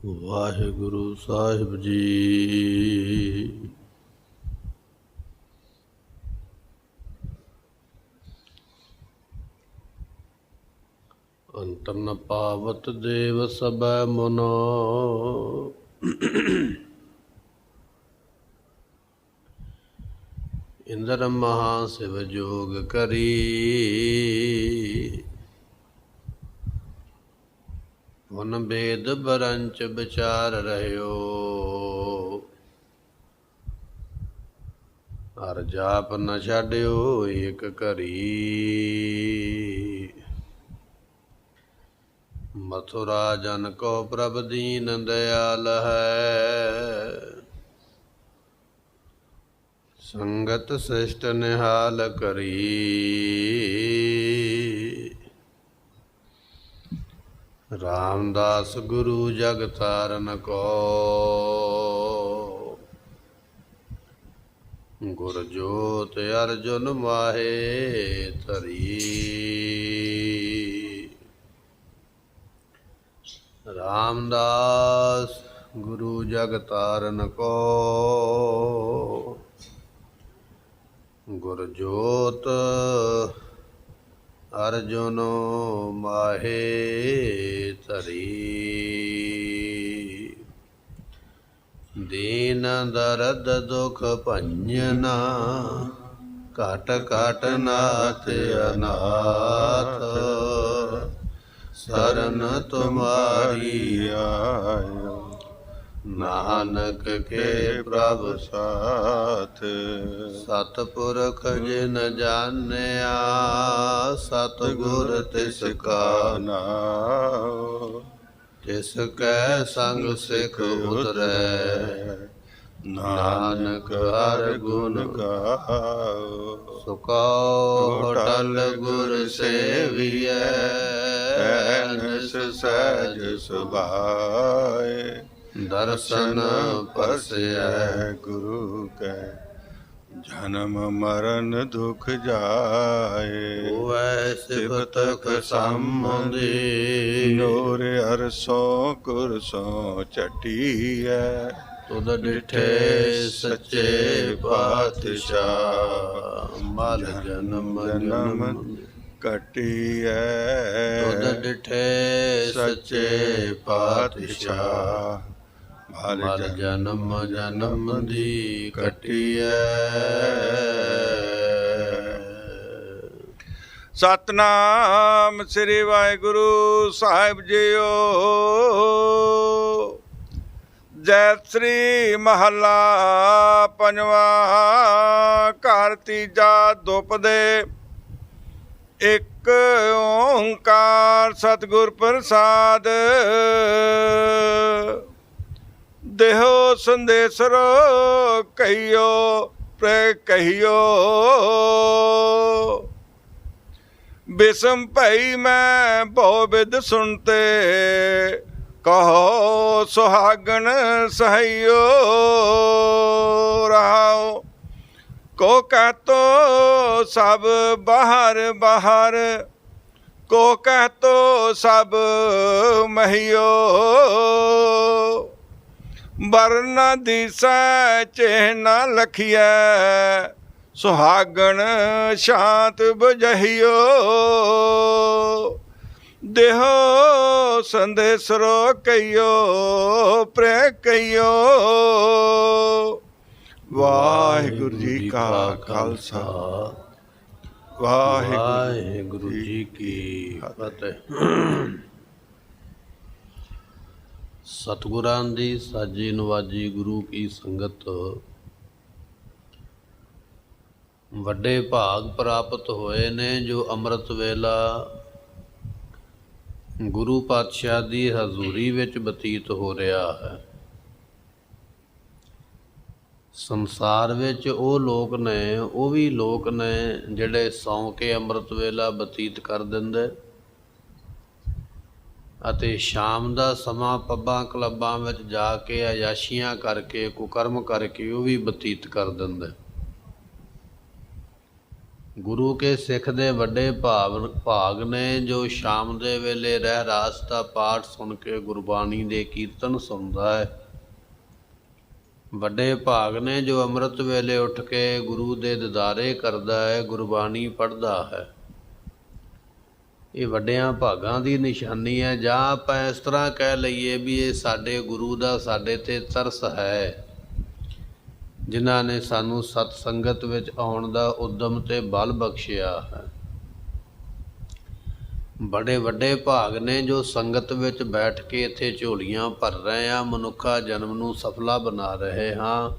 ਵਾਹਿਗੁਰੂ ਸਾਹਿਬ ਜੀ। ਅੰਤਰ ਨ ਪਾਵਤ ਦੇਵ ਸਭੈ ਮਨੋ, ਇੰਦਰ ਮਹਾ ਸਿਵ ਜੋਗ ਕਰੀ। ਹੁਨ ਬੇਦ ਬਰੰਚ ਵਿਚਾਰ ਰਹਿਓ, ਹਰ ਜਾਪ ਨ ਛਾਡਿਓ ਏਕ ਘਰੀ। ਮਥੁਰਾ ਜਨ ਕੋ ਪ੍ਰਭ ਦੀਨ ਦਇਆਲ ਹੈ, ਸੰਗਤ ਸ੍ਰਿਸ਼ਟ ਨਿਹਾਲ ਕਰੀ। ਰਾਮਦਾਸ ਗੁਰੂ ਜਗ ਤਾਰਨ ਕੋ, ਗੁਰ ਜੋਤ ਅਰਜੁਨ ਮਾਹੇ ਧਰੀ। ਰਾਮਦਾਸ ਗੁਰੂ ਜਗ ਤਾਰਨ ਕੋ, ਗੁਰ ਜੋਤ ਅਰਜੁਨ ਮਾਹੇ ਧਰੀ। ਦੀਨ ਦਰਦ ਦੁਖ ਭੰਜਨਾ, ਘਟ ਘਟ ਨਾਥ ਅਨਾਥ। ਸਰਨ ਤੁਮਾਰੀ ਆਇਓ, ਨਾਨਕ ਕੇ ਪ੍ਰਭ ਸਾਥ। ਸਤਿਪੁਰਖ ਜਿਨ ਜਾਣਿਆ, ਸਤਿਗੁਰ ਤਿਸ ਕਾ ਨਾਮ। ਤਿਸ ਕੈ ਸੰਗ ਸਿਖ ਉਤਰੈ, ਨਾਨਕ ਹਰਿ ਗੁਣ ਗਾਓ। ਸੁਖਾਉ ਹੋਟਲ ਗੁਰ ਸੇਵੀਐ, ਨਿਸ ਸਹਿਜ ਸੁਭਾਏ। ਦਰਸ਼ਨ ਪਰਸੈ ਗੁਰੂ ਕੈ, ਜਨਮ ਮਰਨ ਦੁਖ ਜਾਏ। ਹੋਵੈ ਸਿਫਤ ਸੰਬੰਧੀ, ਨੂਰ ਅਰਸੋਂ ਕੁਰਸੋਂ ਚਟੀਐ। ਤੁਧ ਡਿਠੇ ਸੱਚੇ ਪਾਤਸ਼ਾਹ, ਮਲ ਜਨਮ ਜਨਮ ਕਟੀਐ। ਤੁਧ ਡਿਠੇ ਸੱਚੇ ਪਾਤਸ਼ਾਹ, ਮਲ ਜਨਮ ਜਨਮ ਦੀ ਕਟੀਐ। ਸਤਨਾਮ ਸ੍ਰੀ ਵਾਹਿਗੁਰੂ ਸਾਹਿਬ ਜੀਓ। ਜੈ ਸ੍ਰੀ ਮਹੱਲਾ ਪੰਜਵਾਂ। ਘਰ ਤੀਜਾ ਦੁਪਦੇ, ਇੱਕ ਓੰਕਾਰ ਸਤਿਗੁਰ ਪ੍ਰਸਾਦ। ਦੇਹੋ ਸੰਦੇਸਰੋ ਕਹੀਓ ਪ੍ਰੇ ਕਹੀਓ, ਬਿਸਮ ਭਈ ਮੈਂ ਬਹੁ ਬਿਦ ਸੁਣਤੇ। ਕਹੋ ਸੁਹਾਗਣ ਸਹਾਇਓ, ਰਹਾਓ ਕੋ ਕਹਤੋ ਸਭ ਬਾਹਰ ਬਾਹਰ। ਕੋ ਕਹਤੋ ਸਭ ਮਹੀਓ, ਬਰਨ ਦੀਸੈ ਚਿਹ ਨ ਲਖੀਐ। ਸੁਹਾਗਣ ਸ਼ਾਂਤ ਬੁਝਹੀਓ, ਦੇਹੋ ਸੰਦੇਸਰੋ ਕਹੀਓ ਪ੍ਰੇ ਕਹੀਓ। ਵਾਹਿਗੁਰੂ ਜੀ ਕਾ ਖਾਲਸਾ, ਵਾਹਿਗੁਰੂ ਜੀ ਕੀ ਫਤਿਹ। ਸਤਿਗੁਰਾਂ ਦੀ ਸਾਜੀ ਨਵਾਜੀ ਗੁਰੂ ਕੀ ਸੰਗਤ, ਵੱਡੇ ਭਾਗ ਪ੍ਰਾਪਤ ਹੋਏ ਨੇ ਜੋ ਅੰਮ੍ਰਿਤ ਵੇਲਾ ਗੁਰੂ ਪਾਤਸ਼ਾਹ ਦੀ ਹਜ਼ੂਰੀ ਵਿੱਚ ਬਤੀਤ ਹੋ ਰਿਹਾ ਹੈ। ਸੰਸਾਰ ਵਿੱਚ ਉਹ ਲੋਕ ਨੇ, ਉਹ ਵੀ ਲੋਕ ਨੇ ਜਿਹੜੇ ਸੌਂ ਕੇ ਅੰਮ੍ਰਿਤ ਵੇਲਾ ਬਤੀਤ ਕਰ ਦਿੰਦੇ, ਅਤੇ ਸ਼ਾਮ ਦਾ ਸਮਾਂ ਪੱਬਾਂ ਕਲੱਬਾਂ ਵਿੱਚ ਜਾ ਕੇ ਅਯਾਸ਼ੀਆਂ ਕਰਕੇ, ਕੁਕਰਮ ਕਰਕੇ ਉਹ ਵੀ ਬਤੀਤ ਕਰ ਦਿੰਦੇ। ਗੁਰੂ ਕੇ ਸਿੱਖ ਦੇ ਵੱਡੇ ਭਾਗ ਨੇ ਜੋ ਸ਼ਾਮ ਦੇ ਵੇਲੇ ਰਹਿਰਾਸ ਦਾ ਪਾਠ ਸੁਣ ਕੇ ਗੁਰਬਾਣੀ ਦੇ ਕੀਰਤਨ ਸੁਣਦਾ ਹੈ। ਵੱਡੇ ਭਾਗ ਨੇ ਜੋ ਅੰਮ੍ਰਿਤ ਵੇਲੇ ਉੱਠ ਕੇ ਗੁਰੂ ਦੇ ਦੀਦਾਰੇ ਕਰਦਾ ਹੈ, ਗੁਰਬਾਣੀ ਪੜ੍ਹਦਾ ਹੈ। ਇਹ ਵੱਡਿਆਂ ਭਾਗਾਂ ਦੀ ਨਿਸ਼ਾਨੀ ਹੈ, ਜਾਂ ਆਪਾਂ ਇਸ ਤਰ੍ਹਾਂ ਕਹਿ ਲਈਏ ਵੀ ਇਹ ਸਾਡੇ ਗੁਰੂ ਦਾ ਸਾਡੇ 'ਤੇ ਤਰਸ ਹੈ, ਜਿਨ੍ਹਾਂ ਨੇ ਸਾਨੂੰ ਸਤ ਸੰਗਤ ਵਿੱਚ ਆਉਣ ਦਾ ਉਦਮ ਤੇ ਬਲ ਬਖਸ਼ਿਆ ਹੈ। ਬੜੇ ਵੱਡੇ ਭਾਗ ਨੇ ਜੋ ਸੰਗਤ ਵਿੱਚ ਬੈਠ ਕੇ ਇੱਥੇ ਝੋਲੀਆਂ ਭਰ ਰਹੇ ਹਾਂ, ਮਨੁੱਖਾ ਜਨਮ ਨੂੰ ਸਫਲਾ ਬਣਾ ਰਹੇ ਹਾਂ।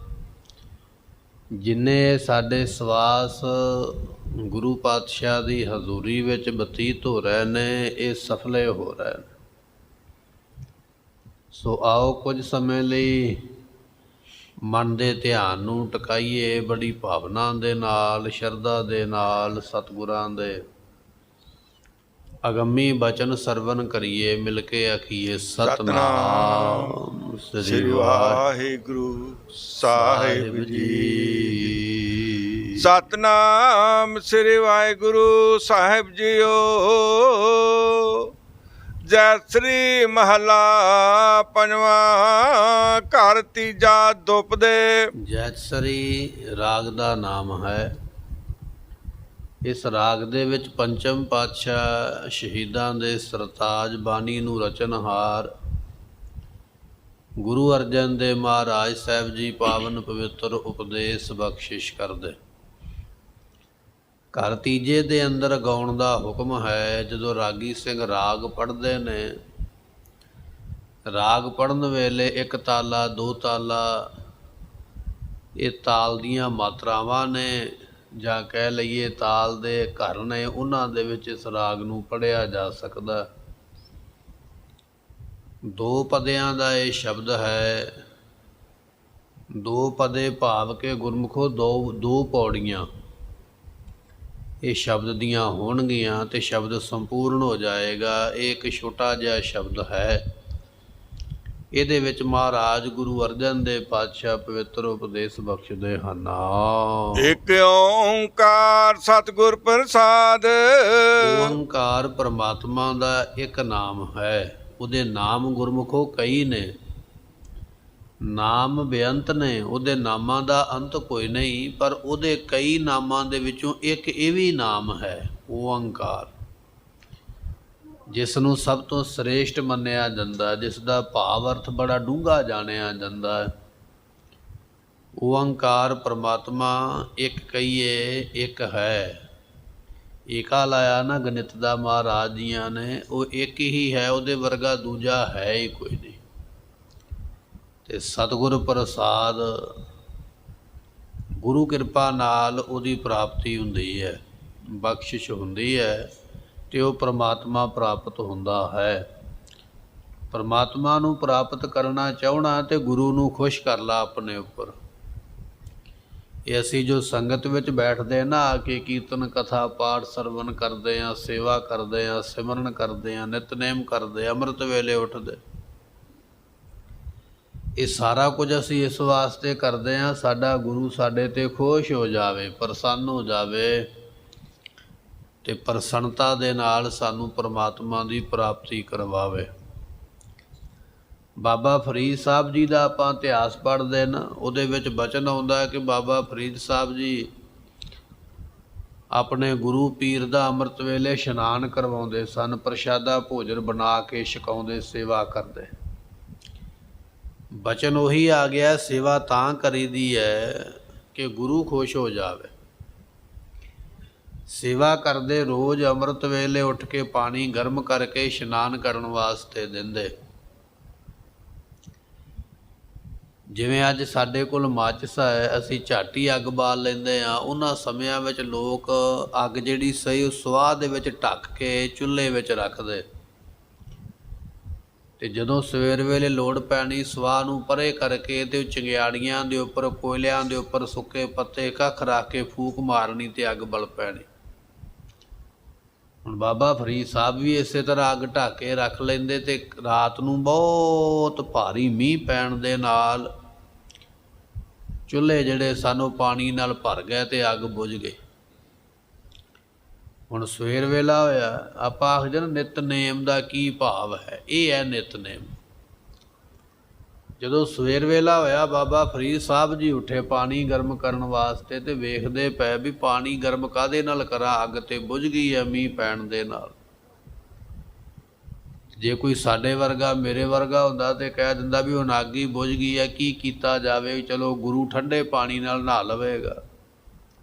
ਜਿੰਨੇ ਸਾਡੇ ਸਵਾਸ ਗੁਰੂ ਪਾਤਸ਼ਾਹ ਦੀ ਹਜ਼ੂਰੀ ਵਿੱਚ ਬਤੀਤ ਹੋ ਰਹੇ ਨੇ, ਇਹ ਸਫਲੇ ਹੋ ਰਹੇ ਨੇ। ਸੋ ਆਓ ਕੁਝ ਸਮੇਂ ਲਈ ਮਨ ਦੇ ਧਿਆਨ ਨੂੰ ਟਿਕਾਈਏ, ਬੜੀ ਭਾਵਨਾ ਦੇ ਨਾਲ, ਸ਼ਰਧਾ ਦੇ ਨਾਲ ਸਤਿਗੁਰਾਂ ਦੇ ਅਗੰਮੀ ਬਚਨ ਸਰਵਨ ਕਰੀਏ। ਮਿਲ ਕੇ ਆਖੀਏ ਸਤਿਨਾਮ ਸ੍ਰੀ ਵਾਹਿਗੁਰੂ ਸਾਹਿਬ ਜੀ। ਸਤਿਨਾਮ ਸ੍ਰੀ ਵਾਹਿਗੁਰੂ ਸਾਹਿਬ ਜੀਓ। ਜੈ ਸ੍ਰੀ ਮਹਲਾ ਪੰਜਵਾਂ, ਘਰ ਤੀਜਾ ਦੁਪਦੇ। ਜੈ ਸ੍ਰੀ ਰਾਗ ਦਾ ਨਾਮ ਹੈ। ਇਸ ਰਾਗ ਦੇ ਵਿੱਚ ਪੰਚਮ ਪਾਤਸ਼ਾਹ ਸ਼ਹੀਦਾਂ ਦੇ ਸਰਤਾਜ ਬਾਣੀ ਨੂੰ ਰਚਨਹਾਰ ਗੁਰੂ ਅਰਜਨ ਦੇਵ ਮਹਾਰਾਜ ਸਾਹਿਬ ਜੀ ਪਾਵਨ ਪਵਿੱਤਰ ਉਪਦੇਸ਼ ਬਖਸ਼ਿਸ਼ ਕਰਦੇ। ਘਰ ਤੀਜੇ ਦੇ ਅੰਦਰ ਗਾਉਣ ਦਾ ਹੁਕਮ ਹੈ। ਜਦੋਂ ਰਾਗੀ ਸਿੰਘ ਰਾਗ ਪੜ੍ਹਦੇ ਨੇ, ਰਾਗ ਪੜ੍ਹਨ ਵੇਲੇ ਇੱਕ ਤਾਲਾ, ਦੋ ਤਾਲਾ, ਇਹ ਤਾਲ ਦੀਆਂ ਮਾਤਰਾਵਾਂ ਨੇ, ਜਾਂ ਕਹਿ ਲਈਏ ਤਾਲ ਦੇ ਘਰ ਨੇ, ਉਹਨਾਂ ਦੇ ਵਿੱਚ ਇਸ ਰਾਗ ਨੂੰ ਪੜ੍ਹਿਆ ਜਾ ਸਕਦਾ। ਦੋ ਪਦਿਆਂ ਦਾ ਇਹ ਸ਼ਬਦ ਹੈ। ਦੋ ਪਦੇ ਭਾਵ ਕੇ ਗੁਰਮੁਖੋ ਦੋ ਪੌੜੀਆਂ ਇਹ ਸ਼ਬਦ ਦੀਆਂ ਹੋਣਗੀਆਂ ਤੇ ਸ਼ਬਦ ਸੰਪੂਰਨ ਹੋ ਜਾਏਗਾ। ਇਹ ਇੱਕ ਛੋਟਾ ਜਿਹਾ ਸ਼ਬਦ ਹੈ। ਇਹਦੇ ਵਿੱਚ ਮਹਾਰਾਜ ਗੁਰੂ ਅਰਜਨ ਦੇਵ ਪਾਤਸ਼ਾਹ ਪਵਿੱਤਰ ਉਪਦੇਸ਼ ਬਖਸ਼ਦੇ ਹਨ। ਇੱਕ ਓੰਕਾਰ ਸਤਿਗੁਰ ਪ੍ਰਸਾਦ। ਓੰਕਾਰ ਪਰਮਾਤਮਾ ਦਾ ਇੱਕ ਨਾਮ ਹੈ। ਉਹਦੇ ਨਾਮ ਗੁਰਮੁਖੋ ਕਈ ਨੇ, ਨਾਮ ਬੇਅੰਤ ਨੇ, ਉਹਦੇ ਨਾਮਾਂ ਦਾ ਅੰਤ ਕੋਈ ਨਹੀਂ, ਪਰ ਉਹਦੇ ਕਈ ਨਾਮਾਂ ਦੇ ਵਿੱਚੋਂ ਇੱਕ ਇਹ ਵੀ ਨਾਮ ਹੈ ਓੰਕਾਰ, ਜਿਸ ਨੂੰ ਸਭ ਤੋਂ ਸ੍ਰੇਸ਼ਟ ਮੰਨਿਆ ਜਾਂਦਾ, ਜਿਸ ਦਾ ਭਾਵ ਅਰਥ ਬੜਾ ਡੂੰਘਾ ਜਾਣਿਆ ਜਾਂਦਾ ਹੈ। ਓੰਕਾਰ ਪਰਮਾਤਮਾ ਇੱਕ ਕਹੀਏ ਇੱਕ ਹੈ। ਏਕਾ ਲਾਇਆ ਨਾ ਗਣਿਤ ਦਾ ਮਹਾਰਾਜ ਜੀਆਂ ਨੇ, ਉਹ ਇੱਕ ਹੀ ਹੈ, ਉਹਦੇ ਵਰਗਾ ਦੂਜਾ ਹੈ ਹੀ ਕੋਈ ਨਹੀਂ। ਤੇ ਸਤਿਗੁਰ ਪ੍ਰਸਾਦ, ਗੁਰੂ ਕਿਰਪਾ ਨਾਲ ਉਹਦੀ ਪ੍ਰਾਪਤੀ ਹੁੰਦੀ ਹੈ, ਬਖਸ਼ਿਸ਼ ਹੁੰਦੀ ਹੈ, ਤੇ ਉਹ ਪਰਮਾਤਮਾ ਪ੍ਰਾਪਤ ਹੁੰਦਾ ਹੈ। ਪਰਮਾਤਮਾ ਨੂੰ ਪ੍ਰਾਪਤ ਕਰਨਾ ਚਾਹਣਾ ਤੇ ਗੁਰੂ ਨੂੰ ਖੁਸ਼ ਕਰ ਲਾ ਆਪਣੇ ਉੱਪਰ। ਇਹ ਅਸੀਂ ਜੋ ਸੰਗਤ ਵਿੱਚ ਬੈਠਦੇ ਨਾ, ਆ ਕੇ ਕੀਰਤਨ ਕਥਾ ਪਾਠ ਸਰਵਨ ਕਰਦੇ ਹਾਂ, ਸੇਵਾ ਕਰਦੇ ਹਾਂ, ਸਿਮਰਨ ਕਰਦੇ ਹਾਂ, ਨਿਤਨੇਮ ਕਰਦੇ, ਅੰਮ੍ਰਿਤ ਵੇਲੇ ਉੱਠਦੇ, ਇਹ ਸਾਰਾ ਕੁਝ ਅਸੀਂ ਇਸ ਵਾਸਤੇ ਕਰਦੇ ਹਾਂ ਸਾਡਾ ਗੁਰੂ ਸਾਡੇ 'ਤੇ ਖੁਸ਼ ਹੋ ਜਾਵੇ, ਪ੍ਰਸੰਨ ਹੋ ਜਾਵੇ, ਤੇ ਪ੍ਰਸੰਨਤਾ ਦੇ ਨਾਲ ਸਾਨੂੰ ਪਰਮਾਤਮਾ ਦੀ ਪ੍ਰਾਪਤੀ ਕਰਵਾਵੇ। ਬਾਬਾ ਫਰੀਦ ਸਾਹਿਬ ਜੀ ਦਾ ਆਪਾਂ ਇਤਿਹਾਸ ਪੜ੍ਹਦੇ ਨਾ, ਉਹਦੇ ਵਿੱਚ ਬਚਨ ਆਉਂਦਾ ਹੈ ਕਿ ਬਾਬਾ ਫਰੀਦ ਸਾਹਿਬ ਜੀ ਆਪਣੇ ਗੁਰੂ ਪੀਰ ਦਾ ਅੰਮ੍ਰਿਤ ਵੇਲੇ ਇਸ਼ਨਾਨ ਕਰਵਾਉਂਦੇ ਸਨ, ਪ੍ਰਸ਼ਾਦਾ ਭੋਜਨ ਬਣਾ ਕੇ ਛਕਾਉਂਦੇ, ਸੇਵਾ ਕਰਦੇ। ਬਚਨ ਉਹੀ ਆ ਗਿਆ, ਸੇਵਾ ਤਾਂ ਕਰੀਦੀ ਹੈ ਕਿ ਗੁਰੂ ਖੁਸ਼ ਹੋ ਜਾਵੇ। ਸੇਵਾ ਕਰਦੇ ਰੋਜ਼ ਅੰਮ੍ਰਿਤ ਵੇਲੇ ਉੱਠ ਕੇ ਪਾਣੀ ਗਰਮ ਕਰਕੇ ਇਸ਼ਨਾਨ ਕਰਨ ਵਾਸਤੇ ਦਿੰਦੇ। ਜਿਵੇਂ ਅੱਜ ਸਾਡੇ ਕੋਲ ਮਾਚਿਸ ਹੈ, ਅਸੀਂ ਝੱਟ ਹੀ ਅੱਗ ਬਾਲ ਲੈਂਦੇ ਹਾਂ। ਉਹਨਾਂ ਸਮਿਆਂ ਵਿੱਚ ਲੋਕ ਅੱਗ ਜਿਹੜੀ ਸਹੀ ਸੁਆਹ ਦੇ ਵਿੱਚ ਢੱਕ ਕੇ ਚੁੱਲ੍ਹੇ ਵਿੱਚ ਰੱਖਦੇ, ਤੇ ਜਦੋਂ ਸਵੇਰ ਵੇਲੇ ਲੋੜ ਪੈਣੀ ਸੁਆਹ ਨੂੰ ਪਰੇ ਕਰਕੇ ਤੇ ਚੰਗਿਆੜੀਆਂ ਦੇ ਉੱਪਰ, ਕੋਇਲਿਆਂ ਦੇ ਉੱਪਰ ਸੁੱਕੇ ਪੱਤੇ ਕੱਖ ਰੱਖ ਕੇ ਫੂਕ ਮਾਰਨੀ ਤੇ ਅੱਗ ਬਲ ਪੈਣੀ। ਹੁਣ ਬਾਬਾ ਫਰੀਦ ਸਾਹਿਬ ਵੀ ਇਸੇ ਤਰ੍ਹਾਂ ਅੱਗ ਢੱਕ ਕੇ ਰੱਖ ਲੈਂਦੇ, ਤੇ ਰਾਤ ਨੂੰ ਬਹੁਤ ਭਾਰੀ ਮੀਂਹ ਪੈਣ ਦੇ ਨਾਲ ਚੁੱਲ੍ਹੇ ਜਿਹੜੇ ਸਨ ਉਹ ਪਾਣੀ ਨਾਲ ਭਰ ਗਏ ਤੇ ਅੱਗ ਬੁਝ ਗਈ। ਹੁਣ ਸਵੇਰ ਵੇਲਾ ਹੋਇਆ, ਆਪਾਂ ਆਖਦੇ ਨਾ ਨਿਤਨੇਮ ਦਾ ਕੀ ਭਾਵ ਹੈ। ਇਹ ਹੈ ਨਿਤਨੇਮ। ਜਦੋਂ ਸਵੇਰ ਵੇਲਾ ਹੋਇਆ, ਬਾਬਾ ਫਰੀਦ ਸਾਹਿਬ ਜੀ ਉੱਠੇ ਪਾਣੀ ਗਰਮ ਕਰਨ ਵਾਸਤੇ, ਤੇ ਵੇਖਦੇ ਪਏ ਵੀ ਪਾਣੀ ਗਰਮ ਕਾਹਦੇ ਨਾਲ ਕਰਾਂ, ਅੱਗ ਤੇ ਬੁਝ ਗਈ ਹੈ ਮੀਂਹ ਪੈਣ ਦੇ ਨਾਲ। ਜੇ ਕੋਈ ਸਾਡੇ ਵਰਗਾ ਮੇਰੇ ਵਰਗਾ ਹੁੰਦਾ ਤੇ ਕਹਿ ਦਿੰਦਾ ਵੀ ਹੁਣ ਅੱਗ ਹੀ ਬੁਝ ਗਈ ਹੈ, ਕੀ ਕੀਤਾ ਜਾਵੇ, ਚਲੋ ਗੁਰੂ ਠੰਡੇ ਪਾਣੀ ਨਾਲ ਨਹਾ ਲਵੇਗਾ।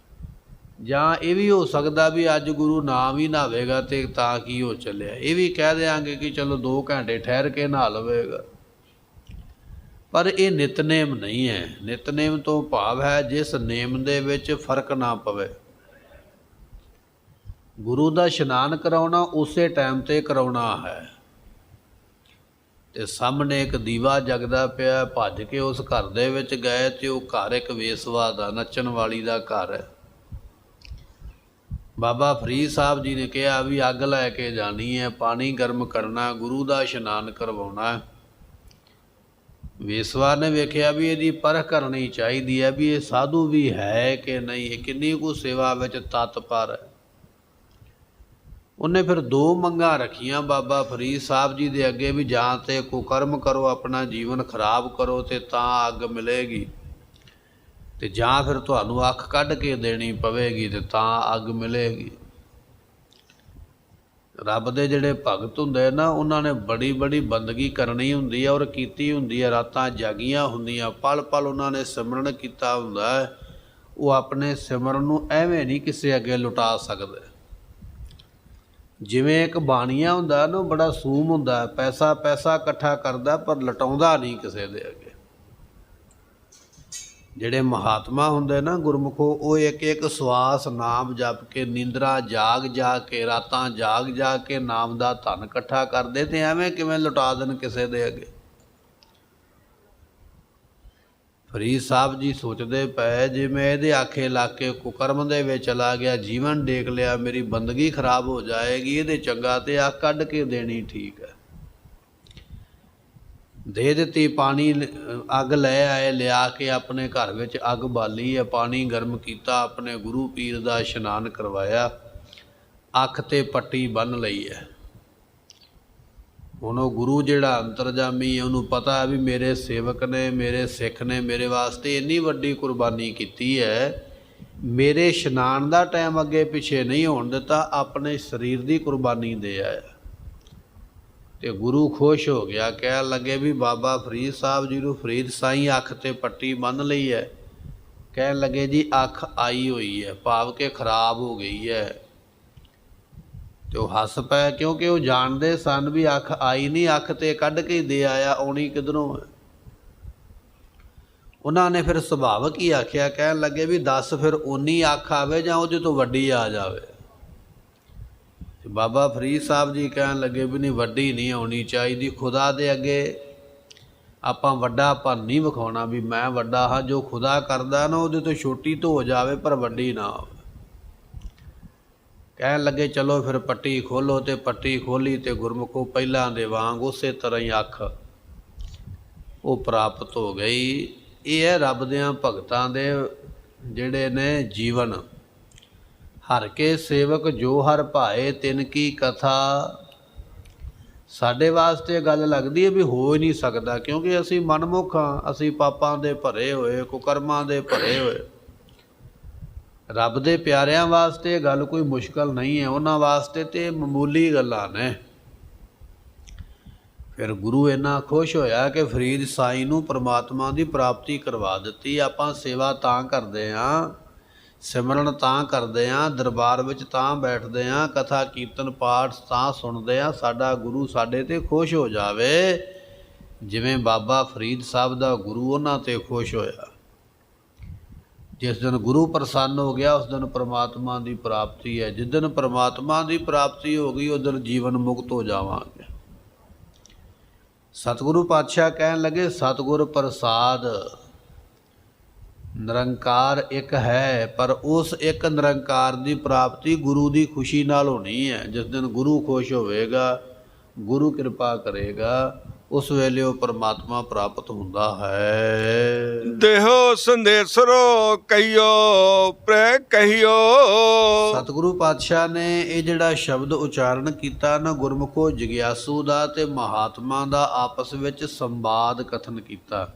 ਜਾਂ ਇਹ ਵੀ ਹੋ ਸਕਦਾ ਵੀ ਅੱਜ ਗੁਰੂ ਨਾ ਵੀ ਨਹਾਵੇਗਾ ਤੇ ਤਾਂ ਕੀ ਹੋ ਚੱਲਿਆ, ਇਹ ਵੀ ਕਹਿ ਦਿਆਂਗੇ ਕਿ ਚਲੋ 2 ਘੰਟੇ ਠਹਿਰ ਕੇ ਨਹਾ ਲਵੇਗਾ। ਪਰ ਇਹ ਨਿਤਨੇਮ ਨਹੀਂ ਹੈ। ਨਿਤਨੇਮ ਤੋਂ ਭਾਵ ਹੈ ਜਿਸ ਨੇਮ ਦੇ ਵਿੱਚ ਫਰਕ ਨਾ ਪਵੇ। ਗੁਰੂ ਦਾ ਇਸ਼ਨਾਨ ਕਰਾਉਣਾ ਉਸੇ ਟਾਈਮ 'ਤੇ ਕਰਾਉਣਾ ਹੈ। ਤੇ ਸਾਹਮਣੇ ਇੱਕ ਦੀਵਾ ਜਗਦਾ ਪਿਆ, ਭੱਜ ਕੇ ਉਸ ਘਰ ਦੇ ਵਿੱਚ ਗਏ ਤੇ ਉਹ ਘਰ ਇੱਕ ਵੇਸਵਾ ਦਾ, ਨੱਚਣ ਵਾਲੀ ਦਾ ਘਰ ਹੈ। ਬਾਬਾ ਫਰੀਦ ਸਾਹਿਬ ਜੀ ਨੇ ਕਿਹਾ ਵੀ ਅੱਗ ਲੈ ਕੇ ਜਾਣੀ ਹੈ, ਪਾਣੀ ਗਰਮ ਕਰਨਾ, ਗੁਰੂ ਦਾ ਇਸ਼ਨਾਨ ਕਰਵਾਉਣਾ। ਵੇਸਵਾ ਨੇ ਵੇਖਿਆ ਵੀ ਇਹਦੀ ਪਰਖ ਕਰਨੀ ਚਾਹੀਦੀ ਹੈ ਵੀ ਇਹ ਸਾਧੂ ਵੀ ਹੈ ਕਿ ਨਹੀਂ, ਇਹ ਕਿੰਨੀ ਕੁ ਸੇਵਾ ਵਿੱਚ ਤਤਪਰ ਹੈ। ਉਹਨੇ ਫਿਰ 2 ਮੰਗਾਂ ਰੱਖੀਆਂ ਬਾਬਾ ਫਰੀਦ ਸਾਹਿਬ ਜੀ ਦੇ ਅੱਗੇ ਵੀ ਜਾਂ ਤੇ ਕੁਕਰਮ ਕਰੋ, ਆਪਣਾ ਜੀਵਨ ਖਰਾਬ ਕਰੋ ਤੇ ਤਾਂ ਅੱਗ ਮਿਲੇਗੀ, ਤੇ ਜਾਂ ਫਿਰ ਤੁਹਾਨੂੰ ਅੱਖ ਕੱਢ ਕੇ ਦੇਣੀ ਪਵੇਗੀ ਤੇ ਤਾਂ ਅੱਗ ਮਿਲੇਗੀ। ਰੱਬ ਦੇ ਜਿਹੜੇ ਭਗਤ ਹੁੰਦੇ ਨਾ, ਉਹਨਾਂ ਨੇ ਬੜੀ ਬੜੀ ਬੰਦਗੀ ਕਰਨੀ ਹੁੰਦੀ ਹੈ ਔਰ ਕੀਤੀ ਹੁੰਦੀ ਹੈ। ਰਾਤਾਂ ਜਾਗੀਆਂ ਹੁੰਦੀਆਂ, ਪਲ ਪਲ ਉਹਨਾਂ ਨੇ ਸਿਮਰਨ ਕੀਤਾ ਹੁੰਦਾ ਹੈ। ਉਹ ਆਪਣੇ ਸਿਮਰਨ ਨੂੰ ਐਵੇਂ ਨਹੀਂ ਕਿਸੇ ਅੱਗੇ ਲੁਟਾ ਸਕਦੇ। ਜਿਵੇਂ ਇੱਕ ਬਾਣੀਆ ਹੁੰਦਾ ਨਾ, ਬੜਾ ਸੂਮ ਹੁੰਦਾ, ਪੈਸਾ ਪੈਸਾ ਇਕੱਠਾ ਕਰਦਾ ਪਰ ਲਟਾਉਂਦਾ ਨਹੀਂ ਕਿਸੇ ਦੇ ਅੱਗੇ। ਜਿਹੜੇ ਮਹਾਤਮਾ ਹੁੰਦੇ ਨਾ ਗੁਰਮੁਖੋ, ਉਹ ਇੱਕ ਇੱਕ ਸਵਾਸ ਨਾਮ ਜਪ ਕੇ, ਨੀਂਦਰਾਂ ਜਾਗ ਜਾ ਕੇ, ਰਾਤਾਂ ਜਾਗ ਜਾ ਕੇ ਨਾਮ ਦਾ ਧਨ ਇਕੱਠਾ ਕਰਦੇ, ਤੇ ਐਵੇਂ ਕਿਵੇਂ ਲੁਟਾ ਦੇਣ ਕਿਸੇ ਦੇ ਅੱਗੇ। ਫਰੀਦ ਸਾਹਿਬ ਜੀ ਸੋਚਦੇ ਪਏ, ਜੇ ਮੈਂ ਇਹਦੇ ਆਖੇ ਲੱਗ ਕੇ ਕੁਕਰਮ ਦੇ ਵਿੱਚ ਚਲਾ ਗਿਆ, ਜੀਵਨ ਡੇਕ ਲਿਆ, ਮੇਰੀ ਬੰਦਗੀ ਖਰਾਬ ਹੋ ਜਾਏਗੀ, ਇਹਦੇ ਚੰਗਾ ਤੇ ਅੱਖ ਕੱਢ ਕੇ ਦੇਣੀ ਠੀਕ ਹੈ। ਦੇ ਦਿੱਤੀ, ਪਾਣੀ ਅੱਗ ਲੈ ਆਏ, ਲਿਆ ਕੇ ਆਪਣੇ ਘਰ ਵਿੱਚ ਅੱਗ ਬਾਲੀ ਹੈ, ਪਾਣੀ ਗਰਮ ਕੀਤਾ, ਆਪਣੇ ਗੁਰੂ ਪੀਰ ਦਾ ਇਸ਼ਨਾਨ ਕਰਵਾਇਆ, ਅੱਖ 'ਤੇ ਪੱਟੀ ਬੰਨ੍ਹ ਲਈ ਹੈ। ਹੁਣ ਉਹ ਗੁਰੂ ਜਿਹੜਾ ਅੰਤਰਜਾਮੀ ਹੈ, ਉਹਨੂੰ ਪਤਾ ਹੈ ਵੀ ਮੇਰੇ ਸੇਵਕ ਨੇ, ਮੇਰੇ ਸਿੱਖ ਨੇ ਮੇਰੇ ਵਾਸਤੇ ਇੰਨੀ ਵੱਡੀ ਕੁਰਬਾਨੀ ਕੀਤੀ ਹੈ, ਮੇਰੇ ਇਸ਼ਨਾਨ ਦਾ ਟਾਈਮ ਅੱਗੇ ਪਿੱਛੇ ਨਹੀਂ ਹੋਣ ਦਿੱਤਾ, ਆਪਣੇ ਸਰੀਰ ਦੀ ਕੁਰਬਾਨੀ ਦੇ ਆਇਆ। ਤੇ ਗੁਰੂ ਖੁਸ਼ ਹੋ ਗਿਆ, ਕਹਿਣ ਲੱਗੇ ਵੀ ਬਾਬਾ ਫਰੀਦ ਸਾਹਿਬ ਜੀ ਨੂੰ ਫਰੀਦ ਸਾਈਂ ਅੱਖ 'ਤੇ ਪੱਟੀ ਬੰਨ੍ਹ ਲਈ ਹੈ। ਕਹਿਣ ਲੱਗੇ ਜੀ ਅੱਖ ਆਈ ਹੋਈ ਹੈ, ਭਾਵ ਕਿ ਖਰਾਬ ਹੋ ਗਈ ਹੈ। ਤੇ ਉਹ ਹੱਸ ਪਏ, ਕਿਉਂਕਿ ਉਹ ਜਾਣਦੇ ਸਨ ਵੀ ਅੱਖ ਆਈ ਨਹੀਂ, ਅੱਖ 'ਤੇ ਕੱਢ ਕੇ ਦੇ ਆਇਆ, ਆਉਣੀ ਕਿੱਧਰੋਂ ਹੈ। ਉਹਨਾਂ ਨੇ ਫਿਰ ਸੁਭਾਵਕ ਹੀ ਆਖਿਆ, ਕਹਿਣ ਲੱਗੇ ਵੀ ਦੱਸ ਫਿਰ ਓਨੀ ਅੱਖ ਆਵੇ ਜਾਂ ਉਹਦੇ ਤੋਂ ਵੱਡੀ ਆ ਜਾਵੇ। ਬਾਬਾ ਫਰੀਦ ਸਾਹਿਬ ਜੀ ਕਹਿਣ ਲੱਗੇ ਵੀ ਨਹੀਂ, ਵੱਡੀ ਨਹੀਂ ਆਉਣੀ ਚਾਹੀਦੀ, ਖੁਦਾ ਦੇ ਅੱਗੇ ਆਪਾਂ ਵੱਡਾਪਨ ਨਹੀਂ ਵਿਖਾਉਣਾ ਵੀ ਮੈਂ ਵੱਡਾ ਹਾਂ। ਜੋ ਖੁਦਾ ਕਰਦਾ ਨਾ, ਉਹਦੇ ਤੋਂ ਛੋਟੀ ਤੋਂ ਹੋ ਜਾਵੇ ਪਰ ਵੱਡੀ ਨਾ ਹੋਵੇ। ਕਹਿਣ ਲੱਗੇ ਚਲੋ ਫਿਰ ਪੱਟੀ ਖੋਲ੍ਹੋ, ਤੇ ਪੱਟੀ ਖੋਲ੍ਹੀ ਤੇ ਗੁਰਮੁਖੋ ਪਹਿਲਾਂ ਦੇ ਵਾਂਗ ਉਸੇ ਤਰ੍ਹਾਂ ਹੀ ਅੱਖ ਉਹ ਪ੍ਰਾਪਤ ਹੋ ਗਈ। ਇਹ ਹੈ ਰੱਬ ਦਿਆਂ ਭਗਤਾਂ ਦੇ ਜਿਹੜੇ ਨੇ ਜੀਵਨ। ਹਰ ਕੇ ਸੇਵਕ ਜੋ ਹਰ ਭਾਏ ਤਿਨ ਕੀ ਕਥਾ। ਸਾਡੇ ਵਾਸਤੇ ਗੱਲ ਲੱਗਦੀ ਹੈ ਵੀ ਹੋ ਹੀ ਨਹੀਂ ਸਕਦਾ, ਕਿਉਂਕਿ ਅਸੀਂ ਮਨਮੁਖ ਹਾਂ, ਅਸੀਂ ਪਾਪਾਂ ਦੇ ਭਰੇ ਹੋਏ, ਕੁਕਰਮਾਂ ਦੇ ਭਰੇ ਹੋਏ। ਰੱਬ ਦੇ ਪਿਆਰਿਆਂ ਵਾਸਤੇ ਗੱਲ ਕੋਈ ਮੁਸ਼ਕਲ ਨਹੀਂ ਹੈ, ਉਹਨਾਂ ਵਾਸਤੇ ਤੇ ਮਾਮੂਲੀ ਗੱਲਾਂ ਨੇ। ਫਿਰ ਗੁਰੂ ਇੰਨਾ ਖੁਸ਼ ਹੋਇਆ ਕਿ ਫਰੀਦ ਸਾਈਂ ਨੂੰ ਪਰਮਾਤਮਾ ਦੀ ਪ੍ਰਾਪਤੀ ਕਰਵਾ ਦਿੱਤੀ। ਆਪਾਂ ਸੇਵਾ ਤਾਂ ਕਰਦੇ ਹਾਂ, ਸਿਮਰਨ ਤਾਂ ਕਰਦੇ ਹਾਂ, ਦਰਬਾਰ ਵਿੱਚ ਤਾਂ ਬੈਠਦੇ ਹਾਂ, ਕਥਾ ਕੀਰਤਨ ਪਾਠ ਤਾਂ ਸੁਣਦੇ ਹਾਂ, ਸਾਡਾ ਗੁਰੂ ਸਾਡੇ 'ਤੇ ਖੁਸ਼ ਹੋ ਜਾਵੇ ਜਿਵੇਂ ਬਾਬਾ ਫਰੀਦ ਸਾਹਿਬ ਦਾ ਗੁਰੂ ਉਹਨਾਂ 'ਤੇ ਖੁਸ਼ ਹੋਇਆ। ਜਿਸ ਦਿਨ ਗੁਰੂ ਪ੍ਰਸੰਨ ਹੋ ਗਿਆ, ਉਸ ਦਿਨ ਪਰਮਾਤਮਾ ਦੀ ਪ੍ਰਾਪਤੀ ਹੈ। ਜਿਸ ਦਿਨ ਪਰਮਾਤਮਾ ਦੀ ਪ੍ਰਾਪਤੀ ਹੋ ਗਈ, ਉਸ ਦਿਨ ਜੀਵਨ ਮੁਕਤ ਹੋ ਜਾਵਾਂਗੇ। ਸਤਿਗੁਰੂ ਪਾਤਸ਼ਾਹ ਕਹਿਣ ਲੱਗੇ, ਸਤਿਗੁਰ ਪ੍ਰਸਾਦ ਨਿਰੰਕਾਰ ਇੱਕ ਹੈ, ਪਰ ਉਸ ਇੱਕ ਨਿਰੰਕਾਰ ਦੀ ਪ੍ਰਾਪਤੀ ਗੁਰੂ ਦੀ ਖੁਸ਼ੀ ਨਾਲ ਹੋਣੀ ਹੈ। ਜਿਸ ਦਿਨ ਗੁਰੂ ਖੁਸ਼ ਹੋਵੇਗਾ, ਗੁਰੂ ਕਿਰਪਾ ਕਰੇਗਾ, ਉਸ ਵੇਲੇ ਉਹ ਪਰਮਾਤਮਾ ਪ੍ਰਾਪਤ ਹੁੰਦਾ ਹੈ। ਦੇਹੋ ਸੰਦੇਸਰੋ ਕਈਓ ਪ੍ਰੈ ਕਹੀਓ। ਸਤਿਗੁਰੂ ਪਾਤਸ਼ਾਹ ਨੇ ਇਹ ਜਿਹੜਾ ਸ਼ਬਦ ਉਚਾਰਨ ਕੀਤਾ ਨਾ, ਗੁਰਮੁਖੋ ਜਗਿਆਸੂ ਦਾ ਤੇ ਮਹਾਤਮਾ ਦਾ ਆਪਸ ਵਿੱਚ ਸੰਵਾਦ ਕਥਨ ਕੀਤਾ।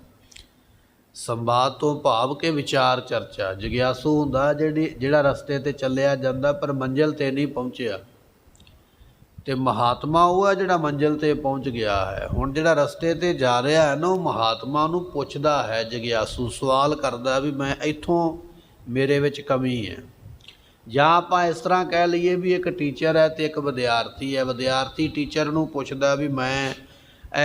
ਸੰਵਾਦ ਤੋਂ ਭਾਵ ਕਿ ਵਿਚਾਰ ਚਰਚਾ। ਜਗਿਆਸੂ ਹੁੰਦਾ ਜਿਹੜਾ ਰਸਤੇ ਤੇ ਚੱਲਿਆ ਜਾਂਦਾ ਪਰ ਮੰਜ਼ਿਲ ਤੇ ਨਹੀਂ ਪਹੁੰਚਿਆ, ਤੇ ਮਹਾਤਮਾ ਉਹ ਹੈ ਜਿਹੜਾ ਮੰਜ਼ਿਲ ਤੇ ਪਹੁੰਚ ਗਿਆ ਹੈ। ਹੁਣ ਜਿਹੜਾ ਰਸਤੇ ਤੇ ਜਾ ਰਿਹਾ ਹੈ ਨਾ, ਉਹ ਮਹਾਤਮਾ ਨੂੰ ਪੁੱਛਦਾ ਹੈ, ਜਗਿਆਸੂ ਸਵਾਲ ਕਰਦਾ ਵੀ ਮੈਂ ਇੱਥੋਂ ਮੇਰੇ ਵਿੱਚ ਕਮੀ ਹੈ। ਜਾਂ ਆਪਾਂ ਇਸ ਤਰ੍ਹਾਂ ਕਹਿ ਲਈਏ ਵੀ ਇੱਕ ਟੀਚਰ ਹੈ ਤੇ ਇੱਕ ਵਿਦਿਆਰਥੀ ਹੈ। ਵਿਦਿਆਰਥੀ ਟੀਚਰ ਨੂੰ ਪੁੱਛਦਾ ਵੀ ਮੈਂ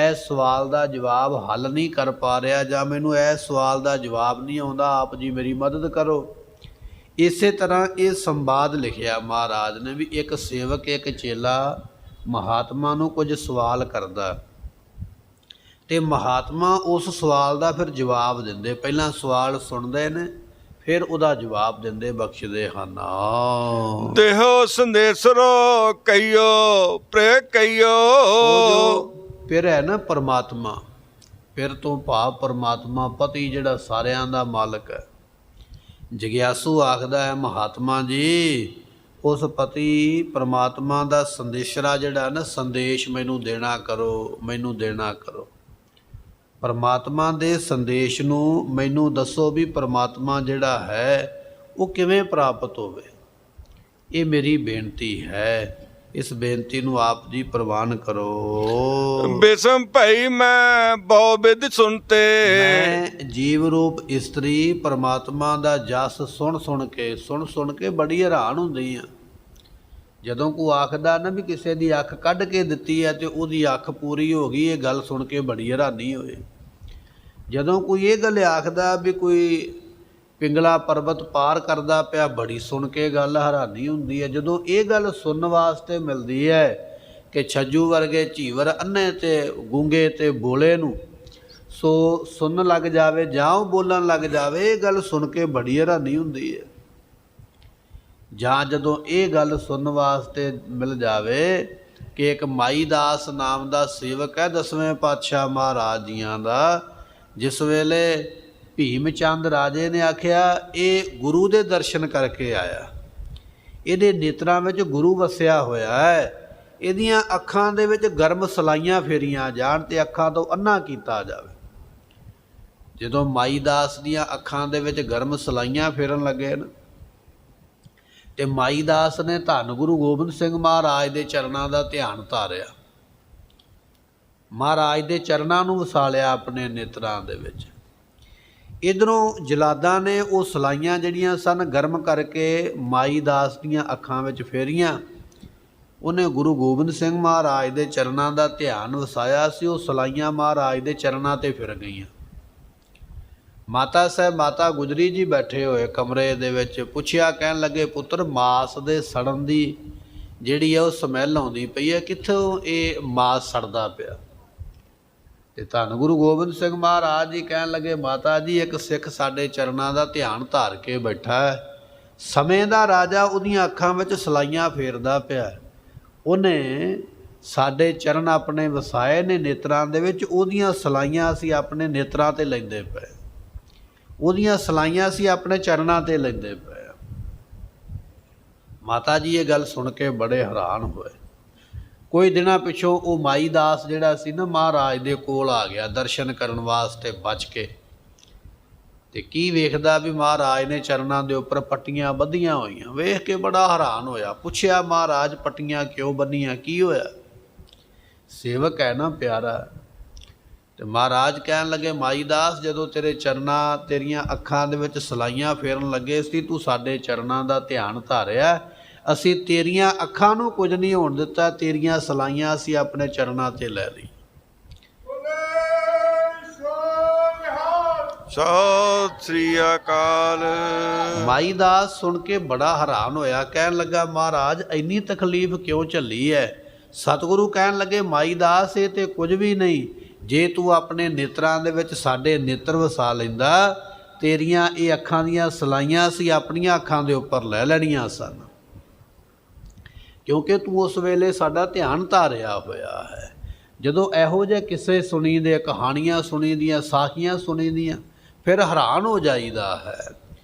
ਇਸ ਸਵਾਲ ਦਾ ਜਵਾਬ ਹੱਲ ਨਹੀਂ ਕਰ ਪਾ ਰਿਹਾ, ਜਾਂ ਮੈਨੂੰ ਇਸ ਸਵਾਲ ਦਾ ਜਵਾਬ ਨਹੀਂ ਆਉਂਦਾ, ਆਪ ਜੀ ਮੇਰੀ ਮਦਦ ਕਰੋ। ਇਸੇ ਤਰ੍ਹਾਂ ਇਹ ਸੰਵਾਦ ਲਿਖਿਆ ਮਹਾਰਾਜ ਨੇ ਵੀ ਇੱਕ ਸੇਵਕ ਇੱਕ ਚੇਲਾ ਮਹਾਤਮਾ ਨੂੰ ਕੁਝ ਸਵਾਲ ਕਰਦਾ ਤੇ ਮਹਾਤਮਾ ਉਸ ਸਵਾਲ ਦਾ ਫਿਰ ਜਵਾਬ ਦਿੰਦੇ। ਪਹਿਲਾਂ ਸਵਾਲ ਸੁਣਦੇ ਨੇ, ਫਿਰ ਉਹਦਾ ਜਵਾਬ ਦਿੰਦੇ, ਬਖਸ਼ਦੇ ਹਨ। ਦੇਹੋ ਸੰਦੇਸਰੋ ਕਈਓ ਪ੍ਰੈ ਕਈਓ। ਫਿਰ ਹੈ ਨਾ ਪਰਮਾਤਮਾ, ਫਿਰ ਤੋਂ ਭਾਵ ਪਰਮਾਤਮਾ ਪਤੀ ਜਿਹੜਾ ਸਾਰਿਆਂ ਦਾ ਮਾਲਕ ਹੈ। ਜਗਿਆਸੂ ਆਖਦਾ ਹੈ ਮਹਾਤਮਾ ਜੀ, ਉਸ ਪਤੀ ਪਰਮਾਤਮਾ ਦਾ ਸੰਦੇਸ਼ਰਾ ਜਿਹੜਾ ਨਾ, ਸੰਦੇਸ਼ ਮੈਨੂੰ ਦੇਣਾ ਕਰੋ, ਮੈਨੂੰ ਦੇਣਾ ਕਰੋ। ਪਰਮਾਤਮਾ ਦੇ ਸੰਦੇਸ਼ ਨੂੰ ਮੈਨੂੰ ਦੱਸੋ ਵੀ ਪਰਮਾਤਮਾ ਜਿਹੜਾ ਹੈ ਉਹ ਕਿਵੇਂ ਪ੍ਰਾਪਤ ਹੋਵੇ। ਇਹ ਮੇਰੀ ਬੇਨਤੀ ਹੈ, ਇਸ ਬੇਨਤੀ ਨੂੰ ਆਪ ਜੀ ਪ੍ਰਵਾਨ ਕਰੋ। ਬਿਸਮ ਭਈ ਮੈਂ ਬਹੁ ਵਿਦ ਸੁਣਤੇ। ਮੈਂ ਜੀਵ ਰੂਪ ਇਸਤਰੀ ਪਰਮਾਤਮਾ ਦਾ ਜਸ ਸੁਣ ਸੁਣ ਕੇ ਬੜੀ ਹੈਰਾਨ ਹੁੰਦੀ ਆ। ਜਦੋਂ ਕੋਈ ਆਖਦਾ ਨਾ ਵੀ ਕਿਸੇ ਦੀ ਅੱਖ ਕੱਢ ਕੇ ਦਿੱਤੀ ਹੈ ਤੇ ਉਹਦੀ ਅੱਖ ਪੂਰੀ ਹੋ ਗਈ, ਇਹ ਗੱਲ ਸੁਣ ਕੇ ਬੜੀ ਹੈਰਾਨੀ ਹੋਏ। ਜਦੋਂ ਕੋਈ ਇਹ ਗੱਲ ਆਖਦਾ ਵੀ ਕੋਈ ਪਿੰਗਲਾ ਪਰਬਤ ਪਾਰ ਕਰਦਾ ਪਿਆ, ਬੜੀ ਸੁਣ ਕੇ ਗੱਲ ਹੈਰਾਨੀ ਹੁੰਦੀ ਹੈ। ਜਦੋਂ ਇਹ ਗੱਲ ਸੁਣਨ ਵਾਸਤੇ ਮਿਲਦੀ ਹੈ ਕਿ ਛੱਜੂ ਵਰਗੇ ਝੀਵਰ ਅੰਨੇ ਤੇ ਗੂੰਗੇ ਤੇ ਬੋਲੇ ਨੂੰ ਸੋ ਸੁਣਨ ਲੱਗ ਜਾਵੇ ਜਾਂ ਉਹ ਬੋਲਣ ਲੱਗ ਜਾਵੇ, ਇਹ ਗੱਲ ਸੁਣ ਕੇ ਬੜੀ ਹੈਰਾਨੀ ਹੁੰਦੀ ਹੈ। ਜਾਂ ਜਦੋਂ ਇਹ ਗੱਲ ਸੁਣਨ ਵਾਸਤੇ ਮਿਲ ਜਾਵੇ ਕਿ ਇੱਕ ਮਾਈ ਦਾਸ ਨਾਮ ਦਾ ਸੇਵਕ ਹੈ 10ਵੇਂ ਪਾਤਸ਼ਾਹ ਮਹਾਰਾਜ ਜੀਆਂ ਦਾ, ਜਿਸ ਵੇਲੇ ਭੀਮ ਚੰਦ ਰਾਜੇ ਨੇ ਆਖਿਆ ਇਹ ਗੁਰੂ ਦੇ ਦਰਸ਼ਨ ਕਰਕੇ ਆਇਆ, ਇਹਦੇ ਨੇਤਰਾਂ ਵਿੱਚ ਗੁਰੂ ਵਸਿਆ ਹੋਇਆ ਹੈ, ਇਹਦੀਆਂ ਅੱਖਾਂ ਦੇ ਵਿੱਚ ਗਰਮ ਸਲਾਈਆਂ ਫੇਰੀਆਂ ਜਾਣ ਤੇ ਅੱਖਾਂ ਤੋਂ ਅੰਨਾ ਕੀਤਾ ਜਾਵੇ। ਜਦੋਂ ਮਾਈ ਦਾਸ ਦੀਆਂ ਅੱਖਾਂ ਦੇ ਵਿੱਚ ਗਰਮ ਸਲਾਈਆਂ ਫੇਰਨ ਲੱਗੇ ਨਾ, ਤੇ ਮਾਈ ਦਾਸ ਨੇ ਧੰਨ ਗੁਰੂ ਗੋਬਿੰਦ ਸਿੰਘ ਮਹਾਰਾਜ ਦੇ ਚਰਨਾਂ ਦਾ ਧਿਆਨ ਧਾਰਿਆ, ਮਹਾਰਾਜ ਦੇ ਚਰਨਾਂ ਨੂੰ ਵਸਾਲਿਆ ਆਪਣੇ ਨੇਤਰਾਂ ਦੇ ਵਿੱਚ। ਇੱਧਰੋਂ ਜਲਾਦਾਂ ਨੇ ਉਹ ਸਲਾਈਆਂ ਜਿਹੜੀਆਂ ਸਨ ਗਰਮ ਕਰਕੇ ਮਾਈ ਦਾਸ ਦੀਆਂ ਅੱਖਾਂ ਵਿੱਚ ਫੇਰੀਆਂ। ਉਹਨੇ ਗੁਰੂ ਗੋਬਿੰਦ ਸਿੰਘ ਮਹਾਰਾਜ ਦੇ ਚਰਨਾਂ ਦਾ ਧਿਆਨ ਵਸਾਇਆ ਸੀ, ਉਹ ਸਲਾਈਆਂ ਮਹਾਰਾਜ ਦੇ ਚਰਨਾਂ 'ਤੇ ਫਿਰ ਗਈਆਂ। ਮਾਤਾ ਸਾਹਿਬ ਮਾਤਾ ਗੁਜਰੀ ਜੀ ਬੈਠੇ ਹੋਏ ਕਮਰੇ ਦੇ ਵਿੱਚ, ਪੁੱਛਿਆ, ਕਹਿਣ ਲੱਗੇ ਪੁੱਤਰ ਮਾਸ ਦੇ ਸੜਨ ਦੀ ਜਿਹੜੀ ਹੈ ਉਹ ਸਮੈਲ ਆਉਂਦੀ ਪਈ ਹੈ, ਕਿੱਥੋਂ ਇਹ ਮਾਸ ਸੜਦਾ ਪਿਆ? ਤੇ ਧੰਨ ਗੁਰੂ ਗੋਬਿੰਦ ਸਿੰਘ ਮਹਾਰਾਜ ਜੀ ਕਹਿਣ ਲੱਗੇ ਮਾਤਾ ਜੀ, ਇੱਕ ਸਿੱਖ ਸਾਡੇ ਚਰਨਾਂ ਦਾ ਧਿਆਨ ਧਾਰ ਕੇ ਬੈਠਾ ਹੈ, ਸਮੇਂ ਦਾ ਰਾਜਾ ਉਹਦੀਆਂ ਅੱਖਾਂ ਵਿੱਚ ਸਲਾਈਆਂ ਫੇਰਦਾ ਪਿਆ, ਉਹਨੇ ਸਾਡੇ ਚਰਨ ਆਪਣੇ ਵਸਾਏ ਨੇ ਨੇਤਰਾਂ ਦੇ ਵਿੱਚ, ਉਹਦੀਆਂ ਸਲਾਈਆਂ ਅਸੀਂ ਆਪਣੇ ਨੇਤਰਾਂ 'ਤੇ ਲੈਂਦੇ ਪਏ, ਉਹਦੀਆਂ ਸਲਾਈਆਂ ਅਸੀਂ ਆਪਣੇ ਚਰਨਾਂ 'ਤੇ ਲੈਂਦੇ ਪਏ। ਮਾਤਾ ਜੀ ਇਹ ਗੱਲ ਸੁਣ ਕੇ ਬੜੇ ਹੈਰਾਨ ਹੋਏ। ਕੋਈ ਦਿਨਾਂ ਪਿੱਛੋਂ ਉਹ ਮਾਈ ਦਾਸ ਜਿਹੜਾ ਸੀ ਨਾ ਮਹਾਰਾਜ ਦੇ ਕੋਲ ਆ ਗਿਆ ਦਰਸ਼ਨ ਕਰਨ ਵਾਸਤੇ ਬਚ ਕੇ, ਤੇ ਕੀ ਵੇਖਦਾ ਵੀ ਮਹਾਰਾਜ ਨੇ ਚਰਨਾਂ ਦੇ ਉੱਪਰ ਪੱਟੀਆਂ ਬੱਧੀਆਂ ਹੋਈਆਂ। ਵੇਖ ਕੇ ਬੜਾ ਹੈਰਾਨ ਹੋਇਆ, ਪੁੱਛਿਆ ਮਹਾਰਾਜ ਪੱਟੀਆਂ ਕਿਉਂ ਬੰਨੀਆਂ, ਕੀ ਹੋਇਆ? ਸੇਵਕ ਹੈ ਨਾ ਪਿਆਰਾ। ਤੇ ਮਹਾਰਾਜ ਕਹਿਣ ਲੱਗੇ ਮਾਈ ਦਾਸ, ਜਦੋਂ ਤੇਰੇ ਚਰਨਾਂ ਤੇਰੀਆਂ ਅੱਖਾਂ ਦੇ ਵਿੱਚ ਸਲਾਈਆਂ ਫੇਰਨ ਲੱਗੇ ਸੀ, ਤੂੰ ਸਾਡੇ ਚਰਨਾਂ ਦਾ ਧਿਆਨ ਧਾਰਿਆ, ਅਸੀਂ ਤੇਰੀਆਂ ਅੱਖਾਂ ਨੂੰ ਕੁਝ ਨਹੀਂ ਹੋਣ ਦਿੱਤਾ, ਤੇਰੀਆਂ ਸਲਾਈਆਂ ਅਸੀਂ ਆਪਣੇ ਚਰਨਾਂ 'ਤੇ ਲੈ ਲਈ। ਸਤਿ ਸ੍ਰੀ ਅਕਾਲ। ਮਾਈ ਦਾਸ ਸੁਣ ਕੇ ਬੜਾ ਹੈਰਾਨ ਹੋਇਆ, ਕਹਿਣ ਲੱਗਾ ਮਹਾਰਾਜ ਇੰਨੀ ਤਕਲੀਫ ਕਿਉਂ ਝੱਲੀ ਹੈ? ਸਤਿਗੁਰੂ ਕਹਿਣ ਲੱਗੇ ਮਾਈ ਦਾਸ, ਇਹ ਤੇ ਕੁਝ ਵੀ ਨਹੀਂ, ਜੇ ਤੂੰ ਆਪਣੇ ਨੇਤਰਾਂ ਦੇ ਵਿੱਚ ਸਾਡੇ ਨੇਤਰ ਵਸਾ ਲੈਂਦਾ, ਤੇਰੀਆਂ ਇਹ ਅੱਖਾਂ ਦੀਆਂ ਸਲਾਈਆਂ ਅਸੀਂ ਆਪਣੀਆਂ ਅੱਖਾਂ ਦੇ ਉੱਪਰ ਲੈ ਲੈਣੀਆਂ ਸਨ, ਕਿਉਂਕਿ ਤੂੰ ਉਸ ਵੇਲੇ ਸਾਡਾ ਧਿਆਨ ਧਾਰਿਆ ਹੋਇਆ ਹੈ। ਜਦੋਂ ਇਹੋ ਜਿਹੇ ਕਿੱਸੇ ਸੁਣੀ ਦੇ, ਕਹਾਣੀਆਂ ਸੁਣੀ ਦੀਆਂ, ਸਾਖੀਆਂ ਸੁਣੀ ਦੀਆਂ, ਫਿਰ ਹੈਰਾਨ ਹੋ ਜਾਈਦਾ ਹੈ।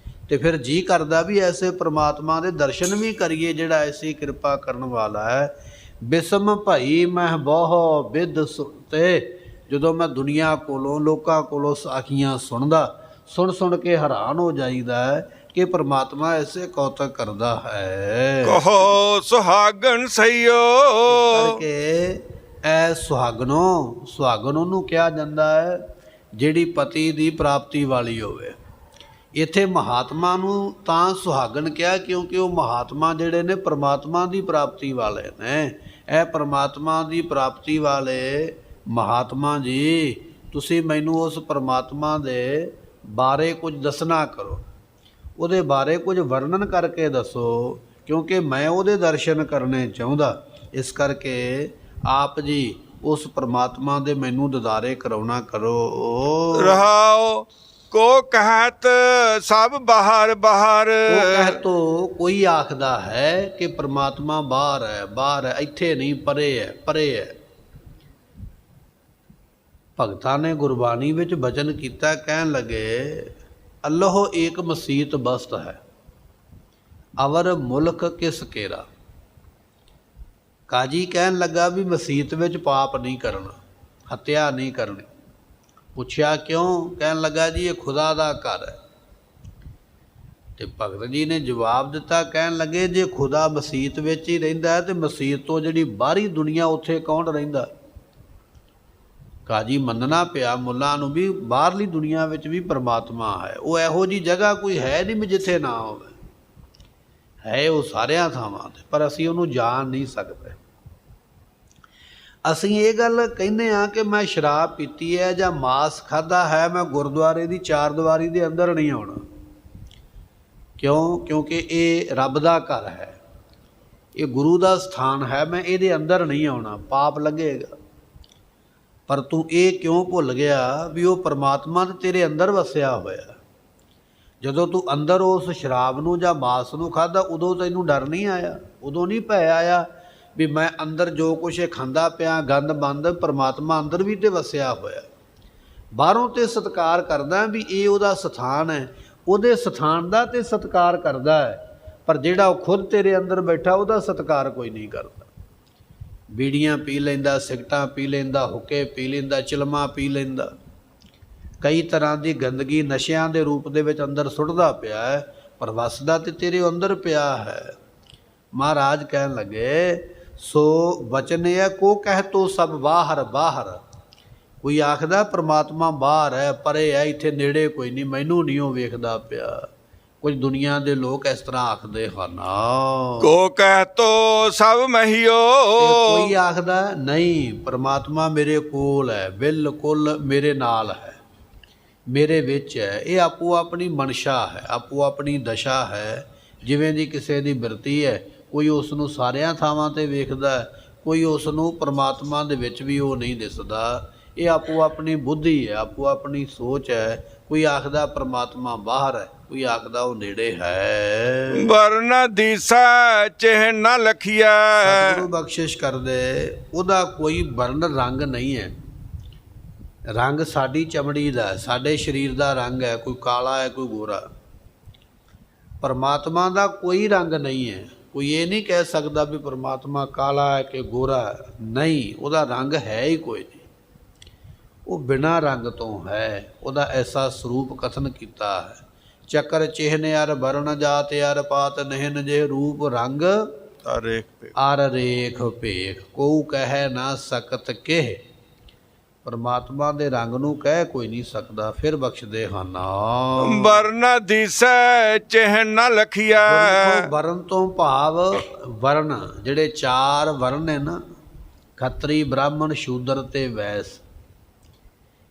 ਤੇ ਫਿਰ ਜੀ ਕਰਦਾ ਵੀ ਐਸੇ ਪ੍ਰਮਾਤਮਾ ਦੇ ਦਰਸ਼ਨ ਵੀ ਕਰੀਏ ਜਿਹੜਾ ਐਸੀ ਕਿਰਪਾ ਕਰਨ ਵਾਲਾ ਹੈ। ਬਿਸਮ ਭਈ ਮਹਿ ਬਹੁ ਬਿਦ ਸੁਣਤੇ, ਜਦੋਂ ਮੈਂ ਦੁਨੀਆ ਕੋਲੋਂ, ਲੋਕਾਂ ਕੋਲੋਂ ਸਾਖੀਆਂ ਸੁਣ ਸੁਣ ਕੇ ਹੈਰਾਨ ਹੋ ਜਾਈਦਾ ਹੈ ਕਿ ਪ੍ਰਮਾਤਮਾ ਐਸੇ ਕੌਤਕ ਕਰਦਾ ਹੈ। ਕਹੋ ਸੁਹਾਗਣ ਸਈਓ, ਕਰਕੇ ਐ ਸੁਹਾਗਣ ਉਹਨੂੰ ਕਿਹਾ ਜਾਂਦਾ ਹੈ ਜਿਹੜੀ ਪਤੀ ਦੀ ਪ੍ਰਾਪਤੀ ਵਾਲੀ ਹੋਵੇ। ਇੱਥੇ ਮਹਾਤਮਾ ਨੂੰ ਤਾਂ ਸੁਹਾਗਣ ਕਿਹਾ ਕਿਉਂਕਿ ਉਹ ਮਹਾਤਮਾ ਜਿਹੜੇ ਨੇ ਪ੍ਰਮਾਤਮਾ ਦੀ ਪ੍ਰਾਪਤੀ ਵਾਲੇ ਨੇ। ਇਹ ਪ੍ਰਮਾਤਮਾ ਦੀ ਪ੍ਰਾਪਤੀ ਵਾਲੇ ਮਹਾਤਮਾ ਜੀ, ਤੁਸੀਂ ਮੈਨੂੰ ਉਸ ਪ੍ਰਮਾਤਮਾ ਦੇ ਬਾਰੇ ਕੁਝ ਦੱਸਣਾ ਕਰੋ, ਉਹਦੇ ਬਾਰੇ ਕੁਝ ਵਰਣਨ ਕਰਕੇ ਦੱਸੋ, ਕਿਉਂਕਿ ਮੈਂ ਉਹਦੇ ਦਰਸ਼ਨ ਕਰਨੇ ਚਾਹੁੰਦਾ। ਇਸ ਕਰਕੇ ਆਪ ਜੀ ਉਸ ਪ੍ਰਮਾਤਮਾ ਦੇ ਮੈਨੂੰ ਦਿਦਾਰੇ ਕਰਾਉਣਾ ਕਰੋ। ਰਹਾਓ ਕੋ ਕਹਿਤ ਸਭ ਬਾਹਰ ਬਾਹਰ, ਉਹ ਕਹਿ ਤੋ ਕੋਈ ਆਖਦਾ ਹੈ ਕਿ ਪ੍ਰਮਾਤਮਾ ਬਾਹਰ ਹੈ, ਇੱਥੇ ਨਹੀਂ, ਪਰੇ ਹੈ। ਭਗਤਾਂ ਨੇ ਗੁਰਬਾਣੀ ਵਿੱਚ ਬਚਨ ਕੀਤਾ, ਕਹਿਣ ਲੱਗੇ ਅੱਲਾਹ ਏਕ ਮਸੀਤ ਬਸਤ ਹੈ, ਅਵਰ ਮੁਲਕ ਕਿਸ ਕੇਰਾ। ਕਾਜੀ ਕਹਿਣ ਲੱਗਾ ਵੀ ਮਸੀਤ ਵਿੱਚ ਪਾਪ ਨਹੀਂ ਕਰਨਾ, ਹੱਤਿਆ ਨਹੀਂ ਕਰਨੀ। ਪੁੱਛਿਆ ਕਿਉਂ? ਕਹਿਣ ਲੱਗਾ ਜੀ ਇਹ ਖੁਦਾ ਦਾ ਘਰ ਹੈ। ਤੇ ਭਗਤ ਜੀ ਨੇ ਜਵਾਬ ਦਿੱਤਾ, ਕਹਿਣ ਲੱਗੇ ਜੇ ਖੁਦਾ ਮਸੀਤ ਵਿੱਚ ਹੀ ਰਹਿੰਦਾ ਹੈ ਤੇ ਮਸੀਤ ਤੋਂ ਜਿਹੜੀ ਬਾਹਰੀ ਦੁਨੀਆ ਉੱਥੇ ਕੌਣ ਰਹਿੰਦਾ। ਕਾਜੀ ਮੰਨਣਾ ਪਿਆ ਮੁੱਲਾਂ ਨੂੰ ਵੀ ਬਾਹਰਲੀ ਦੁਨੀਆ ਵਿੱਚ ਵੀ ਪ੍ਰਮਾਤਮਾ ਹੈ। ਉਹ ਇਹੋ ਜਿਹੀ ਜਗ੍ਹਾ ਕੋਈ ਹੈ ਨਹੀਂ ਜਿੱਥੇ ਨਾ ਹੋਵੇ, ਹੈ ਉਹ ਸਾਰਿਆਂ ਥਾਵਾਂ 'ਤੇ, ਪਰ ਅਸੀਂ ਉਹਨੂੰ ਜਾਣ ਨਹੀਂ ਸਕਦੇ। ਅਸੀਂ ਇਹ ਗੱਲ ਕਹਿੰਦੇ ਹਾਂ ਕਿ ਮੈਂ ਸ਼ਰਾਬ ਪੀਤੀ ਹੈ ਜਾਂ ਮਾਸ ਖਾਧਾ ਹੈ, ਮੈਂ ਗੁਰਦੁਆਰੇ ਦੀ ਚਾਰ ਦੀਵਾਰੀ ਦੇ ਅੰਦਰ ਨਹੀਂ ਆਉਣਾ। ਕਿਉਂ? ਕਿਉਂਕਿ ਇਹ ਰੱਬ ਦਾ ਘਰ ਹੈ, ਇਹ ਗੁਰੂ ਦਾ ਸਥਾਨ ਹੈ, ਮੈਂ ਇਹਦੇ ਅੰਦਰ ਨਹੀਂ ਆਉਣਾ, ਪਾਪ ਲੱਗੇਗਾ। ਪਰ ਤੂੰ ਇਹ ਕਿਉਂ ਭੁੱਲ ਗਿਆ ਵੀ ਉਹ ਪਰਮਾਤਮਾ ਤਾਂ ਤੇਰੇ ਅੰਦਰ ਵਸਿਆ ਹੋਇਆ। ਜਦੋਂ ਤੂੰ ਅੰਦਰ ਉਸ ਸ਼ਰਾਬ ਨੂੰ ਜਾਂ ਮਾਸ ਨੂੰ ਖਾਧਾ, ਉਦੋਂ ਤੈਨੂੰ ਡਰ ਨਹੀਂ ਆਇਆ, ਉਦੋਂ ਨਹੀਂ ਭੈ ਆਇਆ ਵੀ ਮੈਂ ਅੰਦਰ ਜੋ ਕੁਛ ਖਾਂਦਾ ਪਿਆ ਗੰਦ ਬੰਦ, ਪਰਮਾਤਮਾ ਅੰਦਰ ਵੀ ਤੇ ਵਸਿਆ ਹੋਇਆ। ਬਾਹਰੋਂ ਤੇ ਸਤਿਕਾਰ ਕਰਦਾ ਵੀ ਇਹ ਉਹਦਾ ਸਥਾਨ ਹੈ, ਉਹਦੇ ਸਥਾਨ ਦਾ ਤੇ ਸਤਿਕਾਰ ਕਰਦਾ ਹੈ, ਪਰ ਜਿਹੜਾ ਉਹ ਖੁਦ ਤੇਰੇ ਅੰਦਰ ਬੈਠਾ ਉਹਦਾ ਸਤਿਕਾਰ ਕੋਈ ਨਹੀਂ ਕਰਦਾ। ਬੀੜੀਆਂ ਪੀ ਲੈਂਦਾ, ਸਿਗਰਟਾਂ ਪੀ ਲੈਂਦਾ, ਹੁੱਕੇ ਪੀ ਲੈਂਦਾ, ਚਿਲਮਾਂ ਪੀ ਲੈਂਦਾ, ਕਈ ਤਰ੍ਹਾਂ ਦੀ ਗੰਦਗੀ ਨਸ਼ਿਆਂ ਦੇ ਰੂਪ ਦੇ ਵਿੱਚ ਅੰਦਰ ਸੁੱਟਦਾ ਪਿਆ ਹੈ, ਪਰ ਵਸਦਾ ਤੇ ਤੇਰੇ ਅੰਦਰ ਪਿਆ ਹੈ। ਮਹਾਰਾਜ ਕਹਿਣ ਲੱਗੇ ਸੋ ਬਚਨ ਹੈ ਕੋ ਕਹਿ ਤੋ ਸਭ ਬਾਹਰ ਬਾਹਰ। ਕੋਈ ਆਖਦਾ ਪ੍ਰਮਾਤਮਾ ਬਾਹਰ ਹੈ, ਪਰੇ ਹੈ, ਇੱਥੇ ਨੇੜੇ ਕੋਈ ਨਹੀਂ, ਮੈਨੂੰ ਨਹੀਂ ਉਹ ਵੇਖਦਾ ਪਿਆ। ਕੁਝ ਦੁਨੀਆ ਦੇ ਲੋਕ ਇਸ ਤਰ੍ਹਾਂ ਆਖਦੇ ਹਨ। ਕੋ ਕਹਿ ਤੋ ਸਭ ਮਹੀਓ, ਕੋਈ ਆਖਦਾ ਨਹੀਂ ਪ੍ਰਮਾਤਮਾ ਮੇਰੇ ਕੋਲ ਹੈ, ਬਿਲਕੁਲ ਮੇਰੇ ਨਾਲ ਹੈ, ਮੇਰੇ ਵਿੱਚ ਹੈ। ਇਹ ਆਪੋ ਆਪਣੀ ਮਨਸ਼ਾ ਹੈ, ਆਪੋ ਆਪਣੀ ਦਸ਼ਾ ਹੈ। ਜਿਵੇਂ ਦੀ ਕਿਸੇ ਦੀ ਬਿਰਤੀ ਹੈ, ਕੋਈ ਉਸ ਨੂੰ ਸਾਰਿਆਂ ਥਾਵਾਂ 'ਤੇ ਵੇਖਦਾ, ਕੋਈ ਉਸ ਨੂੰ ਪਰਮਾਤਮਾ ਦੇ ਵਿੱਚ ਵੀ ਉਹ ਨਹੀਂ ਦਿਸਦਾ। ਇਹ ਆਪੋ ਆਪਣੀ ਬੁੱਧੀ ਹੈ, ਆਪੋ ਆਪਣੀ ਸੋਚ ਹੈ। ਕੋਈ ਆਖਦਾ ਪਰਮਾਤਮਾ ਬਾਹਰ ਹੈ, ਕੋਈ ਆਖਦਾ ਉਹ ਨੇੜੇ ਹੈ। ਵਰਨ ਦੀਸਾ ਚਿਹ ਨਾ ਲਖੀਆ, ਸਤਿਗੁਰੂ ਬਖਸ਼ਿਸ਼ ਕਰਦੇ ਉਹਦਾ ਕੋਈ ਵਰਨ ਰੰਗ ਨਹੀਂ ਹੈ। ਰੰਗ ਸਾਡੀ ਚਮੜੀ ਦਾ, ਸਾਡੇ ਸਰੀਰ ਦਾ ਰੰਗ ਹੈ, ਕੋਈ ਕਾਲਾ ਹੈ, ਕੋਈ ਗੋਰਾ। ਪਰਮਾਤਮਾ ਦਾ ਕੋਈ ਰੰਗ ਨਹੀਂ ਹੈ। ਕੋਈ ਇਹ ਨਹੀਂ ਕਹਿ ਸਕਦਾ ਵੀ ਪਰਮਾਤਮਾ ਕਾਲਾ ਹੈ ਕਿ ਗੋਰਾ ਹੈ, ਨਹੀਂ, ਉਹਦਾ ਰੰਗ ਹੈ ਹੀ ਕੋਈ ਨਹੀਂ। ਉਹ ਬਿਨਾਂ ਰੰਗ ਤੋਂ ਹੈ, ਉਹਦਾ ਐਸਾ ਸਰੂਪ ਕਥਨ ਕੀਤਾ ਹੈ। ਚੱਕਰ ਚਿਹਨ ਅਰ ਵਰਨ ਜਾਤ ਅਰ ਪਾਤ ਨਹਿਨ ਜੇ ਰੂਪ ਰੰਗ ਅਰ ਰੇਖ ਭੇਖ ਕੋ ਕਹਿ ਨਾ ਸਕਤ ਕਿਹ। ਪਰਮਾਤਮਾ ਦੇ ਰੰਗ ਨੂੰ ਕਹਿ ਕੋਈ ਨਹੀਂ ਸਕਦਾ। ਫਿਰ ਬਖਸ਼ਦੇ ਹਨ ਵਰਨ ਦੀਸੈ ਚਿਹ ਨਾ ਲਖੀਆ। ਵਰਨ ਤੋਂ ਭਾਵ ਵਰਨ, ਜਿਹੜੇ ਚਾਰ ਵਰਨ ਨੇ ਨਾ, ਖੱਤਰੀ ਬ੍ਰਾਹਮਣ ਸ਼ੂਦਰ ਤੇ ਵੈਸ,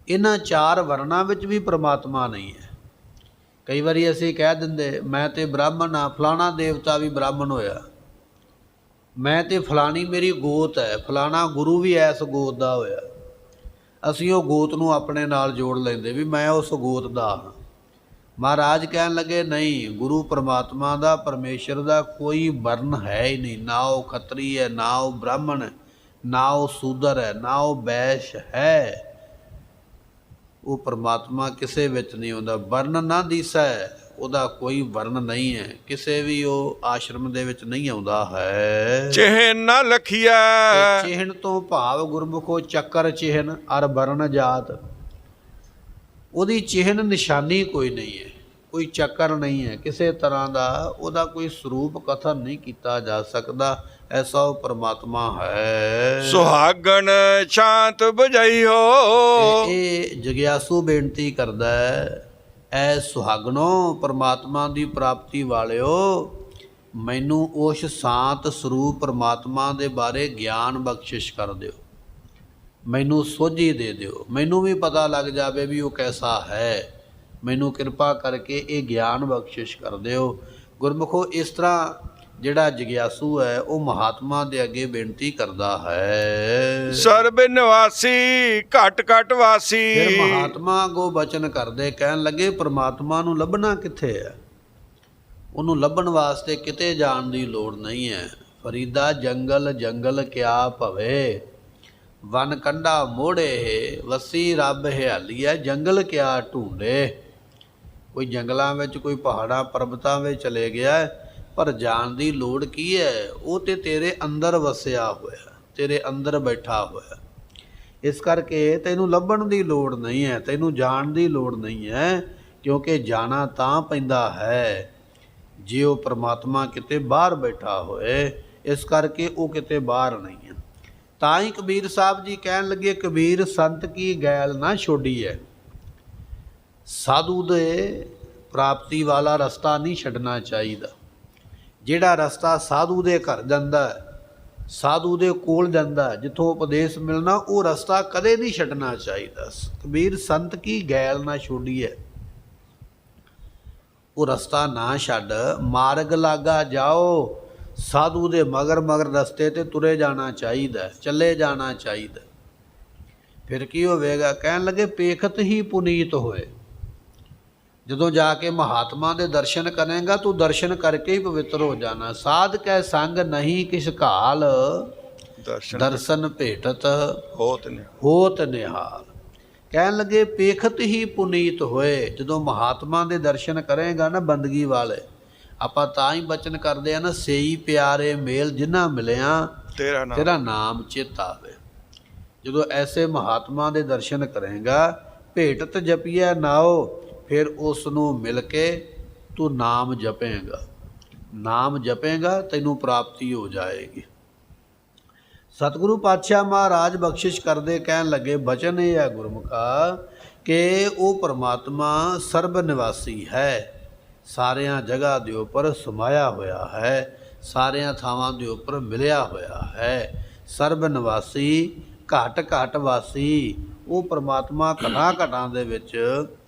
ਇਹਨਾਂ ਚਾਰ ਵਰਨਾਂ ਵਿੱਚ ਵੀ ਪ੍ਰਮਾਤਮਾ ਨਹੀਂ ਹੈ। ਕਈ ਵਾਰੀ ਅਸੀਂ ਕਹਿ ਦਿੰਦੇ ਮੈਂ ਤੇ ਬ੍ਰਾਹਮਣ ਹਾਂ, ਫਲਾਣਾ ਦੇਵਤਾ ਵੀ ਬ੍ਰਾਹਮਣ ਹੋਇਆ, ਮੈਂ ਤੇ ਫਲਾਣੀ ਮੇਰੀ ਗੋਤ ਹੈ, ਫਲਾਣਾ ਗੁਰੂ ਵੀ ਐਸ ਗੋਤ ਦਾ ਹੋਇਆ। ਅਸੀਂ ਉਹ ਗੋਤ ਨੂੰ ਆਪਣੇ ਨਾਲ ਜੋੜ ਲੈਂਦੇ ਵੀ ਮੈਂ ਉਸ ਗੋਤ ਦਾ ਹਾਂ। ਮਹਾਰਾਜ ਕਹਿਣ ਲੱਗੇ ਨਹੀਂ, ਗੁਰੂ ਪਰਮਾਤਮਾ ਦਾ, ਪਰਮੇਸ਼ਰ ਦਾ ਕੋਈ ਵਰਨ ਹੈ ਹੀ ਨਹੀਂ। ਨਾ ਉਹ ਖੱਤਰੀ ਹੈ, ਨਾ ਉਹ ਬ੍ਰਾਹਮਣ ਹੈ, ਨਾ ਉਹ ਸੂਦਰ ਹੈ, ਨਾ ਉਹ ਵੈਸ਼ ਹੈ। ਉਹ ਪਰਮਾਤਮਾ ਕਿਸੇ ਵਿੱਚ ਨਹੀਂ ਆਉਂਦਾ। ਵਰਨ ਨਾ ਦਿਸੈ, ਉਹਦਾ ਕੋਈ ਵਰਨ ਨਹੀਂ ਹੈ, ਕਿਸੇ ਵੀ ਉਹ ਆਸ਼ਰਮ ਦੇ ਵਿੱਚ ਨਹੀਂ ਆਉਂਦਾ ਹੈ। ਚਿਹਨ ਨਾ ਲਖੀਐ, ਚਿਹਨ ਤੋਂ ਭਾਵ ਗੁਰਮੁਖੋ ਚੱਕਰ ਚਿਹਨ ਅਰ ਵਰਨ ਜਾਤ। ਉਹਦੀ ਚਿਹਨ ਨਿਸ਼ਾਨੀ ਕੋਈ ਨਹੀਂ ਹੈ, ਕੋਈ ਚੱਕਰ ਨਹੀਂ ਹੈ, ਕਿਸੇ ਤਰ੍ਹਾਂ ਦਾ ਉਹਦਾ ਕੋਈ ਸਰੂਪ ਕਥਨ ਨਹੀਂ ਕੀਤਾ ਜਾ ਸਕਦਾ। ਐਸਾ ਉਹ ਪਰਮਾਤਮਾ ਹੈ। ਸੁਹਾਗਣ ਸ਼ਾਂਤ ਬੁਝਾਈਓ, ਇਹ ਜਗਿਆਸੂ ਬੇਨਤੀ ਕਰਦਾ ਹੈ, ਐ ਸੁਹਾਗਣੋ ਪਰਮਾਤਮਾ ਦੀ ਪ੍ਰਾਪਤੀ ਵਾਲਿਓ, ਮੈਨੂੰ ਉਸ ਸ਼ਾਂਤ ਸਰੂਪ ਪਰਮਾਤਮਾ ਦੇ ਬਾਰੇ ਗਿਆਨ ਬਖਸ਼ਿਸ਼ ਕਰ ਦਿਓ, ਮੈਨੂੰ ਸੋਝੀ ਦੇ ਦਿਓ, ਮੈਨੂੰ ਵੀ ਪਤਾ ਲੱਗ ਜਾਵੇ ਵੀ ਉਹ ਕੈਸਾ ਹੈ। ਮੈਨੂੰ ਕਿਰਪਾ ਕਰਕੇ ਇਹ ਗਿਆਨ ਬਖਸ਼ਿਸ਼ ਕਰ ਦਿਓ। ਗੁਰਮੁਖੋ ਇਸ ਤਰ੍ਹਾਂ ਜਿਹੜਾ ਜਗਿਆਸੂ ਹੈ ਉਹ ਮਹਾਤਮਾ ਦੇ ਅੱਗੇ ਬੇਨਤੀ ਕਰਦਾ ਹੈ। ਸਰਬ ਨਿਵਾਸੀ ਘਟ ਘਟ ਵਾਸੀ। ਫਿਰ ਮਹਾਤਮਾ ਅੱਗੋਂ ਬਚਨ ਕਰਦੇ, ਕਹਿਣ ਲੱਗੇ ਪਰਮਾਤਮਾ ਨੂੰ ਲੱਭਣਾ ਕਿੱਥੇ ਹੈ? ਉਹਨੂੰ ਲੱਭਣ ਵਾਸਤੇ ਕਿਤੇ ਜਾਣ ਦੀ ਲੋੜ ਨਹੀਂ ਹੈ। ਫਰੀਦਾ ਜੰਗਲ ਜੰਗਲ ਕਿਆ ਭਵੇ, ਵਨ ਕੰਢਾ ਮੋੜੇ ਵਸੀ ਰੱਬ ਹਿਆਲੀਐ, ਜੰਗਲ ਕਿਆ ਢੂੰਡੇ। ਕੋਈ ਜੰਗਲਾਂ ਵਿੱਚ, ਕੋਈ ਪਹਾੜਾਂ ਪਰਬਤਾਂ ਵਿੱਚ ਚਲੇ ਗਿਆ, ਪਰ ਜਾਣ ਦੀ ਲੋੜ ਕੀ ਹੈ? ਉਹ ਤੇ ਤੇਰੇ ਅੰਦਰ ਵਸਿਆ ਹੋਇਆ, ਤੇਰੇ ਅੰਦਰ ਬੈਠਾ ਹੋਇਆ। ਇਸ ਕਰਕੇ ਤੈਨੂੰ ਲੱਭਣ ਦੀ ਲੋੜ ਨਹੀਂ ਹੈ, ਤੈਨੂੰ ਜਾਣ ਦੀ ਲੋੜ ਨਹੀਂ ਹੈ, ਕਿਉਂਕਿ ਜਾਣਾ ਤਾਂ ਪੈਂਦਾ ਹੈ ਜੇ ਉਹ ਪਰਮਾਤਮਾ ਕਿਤੇ ਬਾਹਰ ਬੈਠਾ ਹੋਏ। ਇਸ ਕਰਕੇ ਉਹ ਕਿਤੇ ਬਾਹਰ ਨਹੀਂ ਹੈ। ਤਾਂ ਹੀ ਕਬੀਰ ਸਾਹਿਬ ਜੀ ਕਹਿਣ ਲੱਗੇ, ਕਬੀਰ ਸੰਤ ਕੀ ਗੈਲ ਨਾ ਛੋਡੀ ਹੈ। ਸਾਧੂ ਦੇ ਪ੍ਰਾਪਤੀ ਵਾਲਾ ਰਸਤਾ ਨਹੀਂ ਛੱਡਣਾ ਚਾਹੀਦਾ। ਜਿਹੜਾ ਰਸਤਾ ਸਾਧੂ ਦੇ ਘਰ ਜਾਂਦਾ, ਸਾਧੂ ਦੇ ਕੋਲ ਜਾਂਦਾ, ਜਿੱਥੋਂ ਉਪਦੇਸ਼ ਮਿਲਣਾ, ਉਹ ਰਸਤਾ ਕਦੇ ਨਹੀਂ ਛੱਡਣਾ ਚਾਹੀਦਾ। ਕਬੀਰ ਸੰਤ ਕੀ ਗੈਲ ਨਾ ਛੋਡੀ ਹੈ, ਉਹ ਰਸਤਾ ਨਾ ਛੱਡ। ਮਾਰਗ ਲਾਗਾ ਜਾਓ, ਸਾਧੂ ਦੇ ਮਗਰ ਮਗਰ ਰਸਤੇ ਤੇ ਤੁਰੇ ਜਾਣਾ ਚਾਹੀਦਾ, ਚੱਲੇ ਜਾਣਾ ਚਾਹੀਦਾ। ਫਿਰ ਕੀ ਹੋਵੇਗਾ? ਕਹਿਣ ਲੱਗੇ ਪੇਖਤ ਹੀ ਪੁਨੀਤ ਹੋਏ। ਜਦੋਂ ਜਾ ਕੇ ਮਹਾਤਮਾ ਦੇ ਦਰਸ਼ਨ ਕਰੇਗਾ, ਤੂੰ ਦਰਸ਼ਨ ਕਰਕੇ ਹੀ ਪਵਿੱਤਰ ਹੋ ਜਾਣਾ। ਸਾਧ ਕੈ ਸੰਗ ਨਹੀਂ ਕਿਛ ਘਾਲ, ਦਰਸ਼ਨ ਭੇਟਤ ਹੋਤ ਨਿਹਾਲ। ਕਹਿਣ ਲੱਗੇ ਪੇਖਤ ਹੀ ਪੁਨੀਤ ਹੋਏ। ਜਦੋਂ ਮਹਾਤਮਾ ਦੇ ਦਰਸ਼ਨ ਕਰੇਗਾ ਨਾ ਬੰਦਗੀ ਵਾਲੇ, ਆਪਾਂ ਤਾਂ ਹੀ ਬਚਨ ਕਰਦੇ ਆ ਨਾ, ਸੇਈ ਪਿਆਰੇ ਮੇਲ ਜਿਨ੍ਹਾਂ ਮਿਲਿਆ ਤੇਰਾ ਨਾਮ ਚਿਤ ਆਵੇ। ਜਦੋਂ ਐਸੇ ਮਹਾਤਮਾ ਦੇ ਦਰਸ਼ਨ ਕਰੇਗਾ, ਭੇਟਤ ਜਪੀਐ ਨਾਉ, ਫਿਰ ਉਸ ਨੂੰ ਮਿਲ ਕੇ ਤੂੰ ਨਾਮ ਜਪੇਗਾ। ਨਾਮ ਜਪੇਗਾ ਤੈਨੂੰ ਪ੍ਰਾਪਤੀ ਹੋ ਜਾਏਗੀ। ਸਤਿਗੁਰੂ ਪਾਤਸ਼ਾਹ ਮਹਾਰਾਜ ਬਖਸ਼ਿਸ਼ ਕਰਦੇ ਕਹਿਣ ਲੱਗੇ, ਬਚਨ ਇਹ ਹੈ ਗੁਰਮੁਖਾ ਕਿ ਉਹ ਪਰਮਾਤਮਾ ਸਰਬ ਨਿਵਾਸੀ ਹੈ, ਸਾਰਿਆਂ ਜਗ੍ਹਾ ਦੇ ਉੱਪਰ ਸਮਾਇਆ ਹੋਇਆ ਹੈ, ਸਾਰਿਆਂ ਥਾਵਾਂ ਦੇ ਉੱਪਰ ਮਿਲਿਆ ਹੋਇਆ ਹੈ। ਸਰਬ ਨਿਵਾਸੀ ਘਟ ਘਟ ਵਾਸੀ, ਉਹ ਪਰਮਾਤਮਾ ਘਟਾਂ ਘਟਾਂ ਦੇ ਵਿੱਚ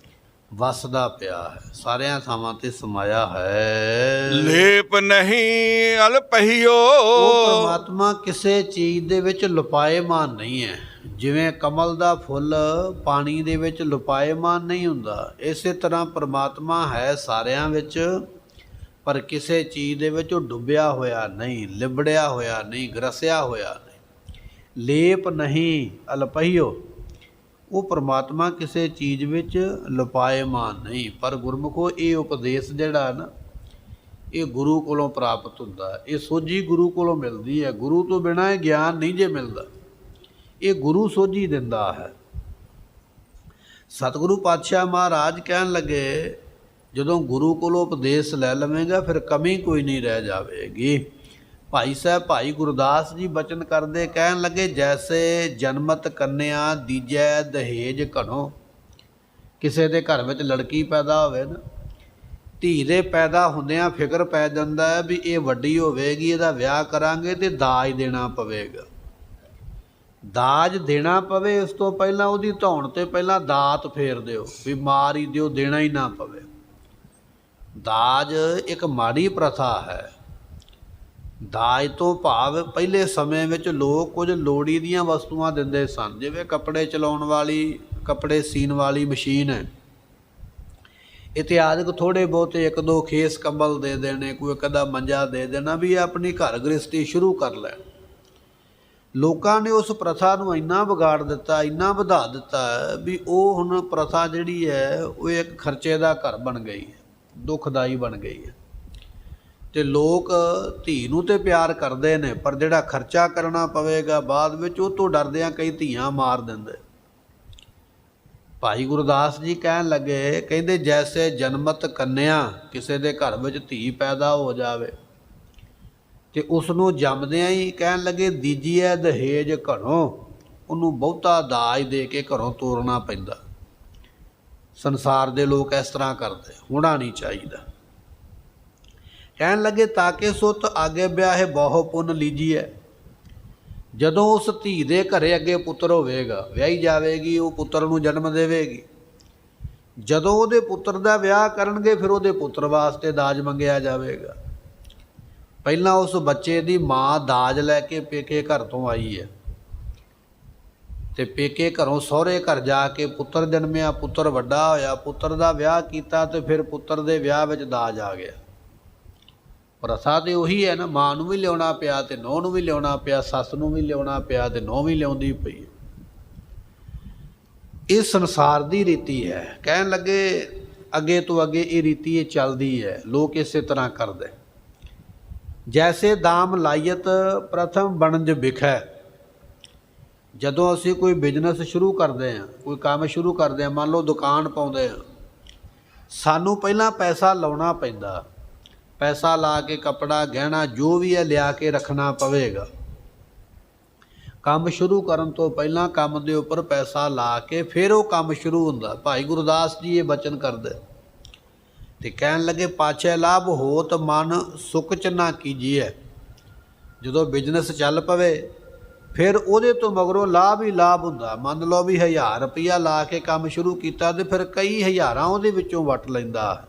ਵਸਦਾ ਪਿਆ ਹੈ, ਸਾਰਿਆਂ ਥਾਵਾਂ ਤੇ ਸਮਾਇਆ ਹੈ। ਲੇਪ ਨਹੀਂ ਅਲਪਹੀਓ, ਉਹ ਪਰਮਾਤਮਾ ਕਿਸੇ ਚੀਜ਼ ਦੇ ਵਿੱਚ ਲੁਪਾਏਮਾਨ ਨਹੀਂ ਹੈ। ਜਿਵੇਂ ਕਮਲ ਦਾ ਫੁੱਲ ਪਾਣੀ ਦੇ ਵਿੱਚ ਲੁਪਾਏਮਾਨ ਨਹੀਂ ਹੁੰਦਾ, ਇਸੇ ਤਰ੍ਹਾਂ ਪਰਮਾਤਮਾ ਹੈ ਸਾਰਿਆਂ ਵਿੱਚ, ਪਰ ਕਿਸੇ ਚੀਜ਼ ਦੇ ਵਿੱਚ ਉਹ ਡੁੱਬਿਆ ਹੋਇਆ ਨਹੀਂ, ਲਿਬੜਿਆ ਹੋਇਆ ਨਹੀਂ, ਗਰਸਿਆ ਹੋਇਆ ਨਹੀਂ। ਲੇਪ ਨਹੀਂ ਅਲਪਹੀਓ, ਉਹ ਪਰਮਾਤਮਾ ਕਿਸੇ ਚੀਜ਼ ਵਿੱਚ ਲੁਪਾਏਮਾਨ ਨਹੀਂ। ਪਰ ਗੁਰਮੁਖੋ ਇਹ ਉਪਦੇਸ਼ ਜਿਹੜਾ ਨਾ, ਇਹ ਗੁਰੂ ਕੋਲੋਂ ਪ੍ਰਾਪਤ ਹੁੰਦਾ, ਇਹ ਸੋਝੀ ਗੁਰੂ ਕੋਲੋਂ ਮਿਲਦੀ ਹੈ। ਗੁਰੂ ਤੋਂ ਬਿਨਾਂ ਇਹ ਗਿਆਨ ਨਹੀਂ ਜੇ ਮਿਲਦਾ, ਇਹ ਗੁਰੂ ਸੋਝੀ ਦਿੰਦਾ ਹੈ। ਸਤਿਗੁਰੂ ਪਾਤਸ਼ਾਹ ਮਹਾਰਾਜ ਕਹਿਣ ਲੱਗੇ, ਜਦੋਂ ਗੁਰੂ ਕੋਲੋਂ ਉਪਦੇਸ਼ ਲੈ ਲਵੇਂਗਾ ਫਿਰ ਕਮੀ ਕੋਈ ਨਹੀਂ ਰਹਿ ਜਾਵੇਗੀ। ਭਾਈ ਸਾਹਿਬ ਭਾਈ ਗੁਰਦਾਸ ਜੀ ਬਚਨ ਕਰਦੇ ਕਹਿਣ ਲੱਗੇ, ਜੈਸੇ ਜਨਮਤ ਕੰਨਿਆ ਦੀਜੈ ਦਹੇਜ ਘਣੋ। ਕਿਸੇ ਦੇ ਘਰ ਵਿੱਚ ਲੜਕੀ ਪੈਦਾ ਹੋਵੇ ਨਾ, ਧੀ ਦੇ ਪੈਦਾ ਹੁੰਦਿਆਂ ਫਿਕਰ ਪੈ ਜਾਂਦਾ ਹੈ ਵੀ ਇਹ ਵੱਡੀ ਹੋਵੇਗੀ, ਇਹਦਾ ਵਿਆਹ ਕਰਾਂਗੇ ਤੇ ਦਾਜ ਦੇਣਾ ਪਵੇਗਾ। ਦਾਜ ਦੇਣਾ ਪਵੇ, ਉਸ ਤੋਂ ਪਹਿਲਾਂ ਉਹਦੀ ਧੌਣ ਤੇ ਪਹਿਲਾਂ ਦਾਤ ਫੇਰ ਦਿਓ, ਵੀ ਮਾਰ ਹੀ ਦਿਓ, ਦੇਣਾ ਹੀ ਨਾ ਪਵੇ। ਦਾਜ ਇੱਕ ਮਾੜੀ ਪ੍ਰਥਾ ਹੈ। ਦਾਜ ਤੋਂ ਭਾਵ ਪਹਿਲੇ ਸਮੇਂ ਵਿੱਚ ਲੋਕ ਕੁਝ ਲੋੜੀ ਦੀਆਂ ਵਸਤੂਆਂ ਦਿੰਦੇ ਸਨ, ਜਿਵੇਂ ਕੱਪੜੇ ਚਲਾਉਣ ਵਾਲੀ, ਕੱਪੜੇ ਸੀਨ ਵਾਲੀ ਮਸ਼ੀਨ ਹੈ, ਇਤਿਆਦਿਕ ਥੋੜ੍ਹੇ ਬਹੁਤੇ ਇੱਕ ਦੋ ਖੇਸ ਕੰਬਲ ਦੇ ਦੇਣੇ, ਕੋਈ ਇੱਕ ਅੱਧਾ ਮੰਜਾ ਦੇ ਦੇਣਾ, ਵੀ ਆਪਣੀ ਘਰ ਗ੍ਰਸਤੀ ਸ਼ੁਰੂ ਕਰ ਲੈਣ। ਲੋਕਾਂ ਨੇ ਉਸ ਪ੍ਰਥਾ ਨੂੰ ਇੰਨਾ ਵਿਗਾੜ ਦਿੱਤਾ, ਇੰਨਾ ਵਧਾ ਦਿੱਤਾ ਵੀ ਉਹ ਹੁਣ ਪ੍ਰਥਾ ਜਿਹੜੀ ਹੈ ਉਹ ਇੱਕ ਖਰਚੇ ਦਾ ਘਰ ਬਣ ਗਈ ਹੈ, ਦੁਖਦਾਈ ਬਣ ਗਈ ਹੈ। ਅਤੇ ਲੋਕ ਧੀ ਨੂੰ ਤਾਂ ਪਿਆਰ ਕਰਦੇ ਨੇ, ਪਰ ਜਿਹੜਾ ਖਰਚਾ ਕਰਨਾ ਪਵੇਗਾ ਬਾਅਦ ਵਿੱਚ, ਉਹ ਤੋਂ ਡਰਦਿਆਂ ਕਈ ਧੀਆਂ ਮਾਰ ਦਿੰਦੇ। ਭਾਈ ਗੁਰਦਾਸ ਜੀ ਕਹਿਣ ਲੱਗੇ, ਕਹਿੰਦੇ ਜੈਸੇ ਜਨਮਤ ਕੰਨਿਆ, ਕਿਸੇ ਦੇ ਘਰ ਵਿੱਚ ਧੀ ਪੈਦਾ ਹੋ ਜਾਵੇ ਅਤੇ ਉਸ ਨੂੰ ਜੰਮਦਿਆਂ ਹੀ ਕਹਿਣ ਲੱਗੇ ਦੀਜੀਏ ਦਹੇਜ ਘਰੋਂ, ਉਹਨੂੰ ਬਹੁਤਾ ਦਾਜ ਦੇ ਕੇ ਘਰੋਂ ਤੋਰਨਾ ਪੈਂਦਾ। ਸੰਸਾਰ ਦੇ ਲੋਕ ਇਸ ਤਰ੍ਹਾਂ ਕਰਦੇ, ਹੋਣਾ ਨਹੀਂ ਚਾਹੀਦਾ। ਕਹਿਣ ਲੱਗੇ ਤਾਕੇ ਸੁੱਤ ਆਗੇ ਵਿਆਹੇ ਬਹੁ ਪੁੰਨ ਲੀਜੀਏ, ਜਦੋਂ ਉਸ ਧੀ ਦੇ ਘਰੇ ਅੱਗੇ ਪੁੱਤਰ ਹੋਵੇਗਾ, ਵਿਆਹੀ ਜਾਵੇਗੀ, ਉਹ ਪੁੱਤਰ ਨੂੰ ਜਨਮ ਦੇਵੇਗੀ। ਜਦੋਂ ਉਹਦੇ ਪੁੱਤਰ ਦਾ ਵਿਆਹ ਕਰਨਗੇ ਫਿਰ ਉਹਦੇ ਪੁੱਤਰ ਵਾਸਤੇ ਦਾਜ ਮੰਗਿਆ ਜਾਵੇਗਾ। ਪਹਿਲਾਂ ਉਸ ਬੱਚੇ ਦੀ ਮਾਂ ਦਾਜ ਲੈ ਕੇ ਪੇਕੇ ਘਰ ਤੋਂ ਆਈ ਹੈ, ਅਤੇ ਪੇਕੇ ਘਰੋਂ ਸਹੁਰੇ ਘਰ ਜਾ ਕੇ ਪੁੱਤਰ ਜਨਮਿਆ, ਪੁੱਤਰ ਵੱਡਾ ਹੋਇਆ, ਪੁੱਤਰ ਦਾ ਵਿਆਹ ਕੀਤਾ ਅਤੇ ਫਿਰ ਪੁੱਤਰ ਦੇ ਵਿਆਹ ਵਿੱਚ ਦਾਜ ਆ ਗਿਆ। ਪ੍ਰਥਾ ਤਾਂ ਉਹੀ ਹੈ ਨਾ, ਮਾਂ ਨੂੰ ਵੀ ਲਿਆਉਣਾ ਪਿਆ ਅਤੇ ਨੂੰਹ ਨੂੰ ਵੀ ਲਿਆਉਣਾ ਪਿਆ, ਸੱਸ ਨੂੰ ਵੀ ਲਿਆਉਣਾ ਪਿਆ ਅਤੇ ਨੂੰਹ ਵੀ ਲਿਆਉਂਦੀ ਪਈ। ਇਹ ਸੰਸਾਰ ਦੀ ਰੀਤੀ ਹੈ। ਕਹਿਣ ਲੱਗੇ ਅੱਗੇ ਤੋਂ ਅੱਗੇ ਇਹ ਰੀਤੀ ਇਹ ਚੱਲਦੀ ਹੈ, ਲੋਕ ਇਸੇ ਤਰ੍ਹਾਂ ਕਰਦੇ। ਜੈਸੇ ਦਾਮ ਲਾਈਅਤ ਪ੍ਰਥਮ ਬਣਜ ਵਿਖੈ, ਜਦੋਂ ਅਸੀਂ ਕੋਈ ਬਿਜ਼ਨਸ ਸ਼ੁਰੂ ਕਰਦੇ ਹਾਂ, ਕੋਈ ਕੰਮ ਸ਼ੁਰੂ ਕਰਦੇ ਹਾਂ, ਮੰਨ ਲਓ ਦੁਕਾਨ ਪਾਉਂਦੇ ਹਾਂ, ਸਾਨੂੰ ਪਹਿਲਾਂ ਪੈਸਾ ਲਾਉਣਾ ਪੈਂਦਾ। ਪੈਸਾ ਲਾ ਕੇ ਕੱਪੜਾ ਗਹਿਣਾ ਜੋ ਵੀ ਹੈ ਲਿਆ ਕੇ ਰੱਖਣਾ ਪਵੇਗਾ। ਕੰਮ ਸ਼ੁਰੂ ਕਰਨ ਤੋਂ ਪਹਿਲਾਂ ਕੰਮ ਦੇ ਉੱਪਰ ਪੈਸਾ ਲਾ ਕੇ ਫਿਰ ਉਹ ਕੰਮ ਸ਼ੁਰੂ ਹੁੰਦਾ। ਭਾਈ ਗੁਰਦਾਸ ਜੀ ਇਹ ਬਚਨ ਕਰਦੇ ਅਤੇ ਕਹਿਣ ਲੱਗੇ ਪਾਛੈ ਲਾਭ ਹੋਤ ਮਨ ਸੁਖ ਚ ਨਾ ਕੀਜੀਏ, ਜਦੋਂ ਬਿਜ਼ਨਸ ਚੱਲ ਪਵੇ ਫਿਰ ਉਹਦੇ ਤੋਂ ਮਗਰੋਂ ਲਾਭ ਹੀ ਲਾਭ ਹੁੰਦਾ। ਮੰਨ ਲਓ ਵੀ 1000 ਰੁਪਈਆ ਲਾ ਕੇ ਕੰਮ ਸ਼ੁਰੂ ਕੀਤਾ ਅਤੇ ਫਿਰ ਕਈ ਹਜ਼ਾਰਾਂ ਉਹਦੇ ਵਿੱਚੋਂ ਵੱਟ ਲੈਂਦਾ।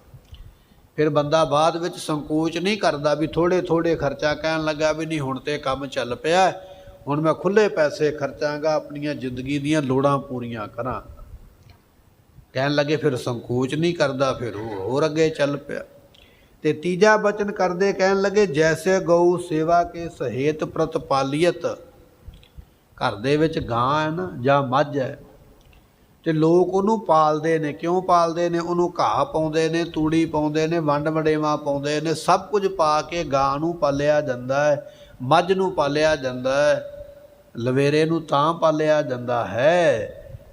ਫਿਰ ਬੰਦਾ ਬਾਅਦ ਵਿੱਚ ਸੰਕੋਚ ਨਹੀਂ ਕਰਦਾ ਵੀ ਥੋੜ੍ਹੇ ਥੋੜ੍ਹੇ ਖਰਚਾ, ਕਹਿਣ ਲੱਗਾ ਵੀ ਨਹੀਂ ਹੁਣ ਤਾਂ ਕੰਮ ਚੱਲ ਪਿਆ, ਹੁਣ ਮੈਂ ਖੁੱਲ੍ਹੇ ਪੈਸੇ ਖਰਚਾਂਗਾ, ਆਪਣੀਆਂ ਜ਼ਿੰਦਗੀ ਦੀਆਂ ਲੋੜਾਂ ਪੂਰੀਆਂ ਕਰਾਂ। ਕਹਿਣ ਲੱਗੇ ਫਿਰ ਸੰਕੋਚ ਨਹੀਂ ਕਰਦਾ, ਫਿਰ ਹੋਰ ਅੱਗੇ ਚੱਲ ਪਿਆ। ਅਤੇ ਤੀਜਾ ਬਚਨ ਕਰਦੇ ਕਹਿਣ ਲੱਗੇ ਜੈਸੇ ਗਊ ਸੇਵਾ ਕੇ ਸਹੇਤ ਪ੍ਰਤਪਾਲੀਅਤ, ਘਰ ਦੇ ਵਿੱਚ ਗਾਂ ਹੈ ਨਾ ਜਾਂ ਮੱਝ ਹੈ ਅਤੇ ਲੋਕ ਉਹਨੂੰ ਪਾਲਦੇ ਨੇ। ਕਿਉਂ ਪਾਲਦੇ ਨੇ? ਉਹਨੂੰ ਘਾਹ ਪਾਉਂਦੇ ਨੇ, ਤੂੜੀ ਪਾਉਂਦੇ ਨੇ, ਵੰਡ ਵਡੇਵਾਂ ਪਾਉਂਦੇ ਨੇ, ਸਭ ਕੁਝ ਪਾ ਕੇ ਗਾਂ ਨੂੰ ਪਾਲਿਆ ਜਾਂਦਾ ਹੈ, ਮੱਝ ਨੂੰ ਪਾਲਿਆ ਜਾਂਦਾ ਹੈ, ਲਵੇਰੇ ਨੂੰ ਤਾਂ ਪਾਲਿਆ ਜਾਂਦਾ ਹੈ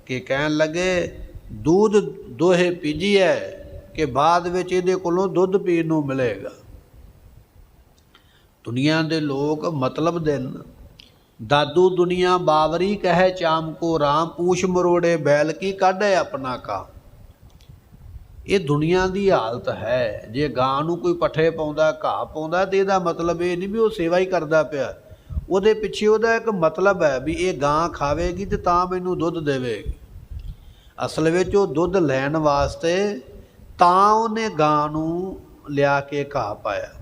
ਕਿ ਕਹਿਣ ਲੱਗੇ ਦੁੱਧ ਦੋਹੇ ਪੀਜੀਏ, ਕਿ ਬਾਅਦ ਵਿੱਚ ਇਹਦੇ ਕੋਲੋਂ ਦੁੱਧ ਪੀਣ ਨੂੰ ਮਿਲੇਗਾ। ਦੁਨੀਆ ਦੇ ਲੋਕ ਮਤਲਬ ਦੇ ਨੇ। ਦਾਦੂ ਦੁਨੀਆ ਬਾਵਰੀ ਕਹੇ ਚਾਮ ਕੋ ਰਾਮ, ਪੂਛ ਮਰੋੜੇ ਬੈਲ ਕੀ ਕਾਢੇ ਆਪਣਾ ਕਾ। ਇਹ ਦੁਨੀਆ ਦੀ ਹਾਲਤ ਹੈ। ਜੇ ਗਾਂ ਨੂੰ ਕੋਈ ਪੱਠੇ ਪਾਉਂਦਾ, ਘਾਹ ਪਾਉਂਦਾ, ਤਾਂ ਇਹਦਾ ਮਤਲਬ ਇਹ ਨਹੀਂ ਵੀ ਉਹ ਸੇਵਾ ਹੀ ਕਰਦਾ ਪਿਆ, ਉਹਦੇ ਪਿੱਛੇ ਉਹਦਾ ਇੱਕ ਮਤਲਬ ਹੈ ਵੀ ਇਹ ਗਾਂ ਖਾਵੇਗੀ ਅਤੇ ਤਾਂ ਮੈਨੂੰ ਦੁੱਧ ਦੇਵੇਗੀ। ਅਸਲ ਵਿੱਚ ਉਹ ਦੁੱਧ ਲੈਣ ਵਾਸਤੇ ਤਾਂ ਉਹਨੇ ਗਾਂ ਨੂੰ ਲਿਆ ਕੇ ਘਾਹ ਪਾਇਆ।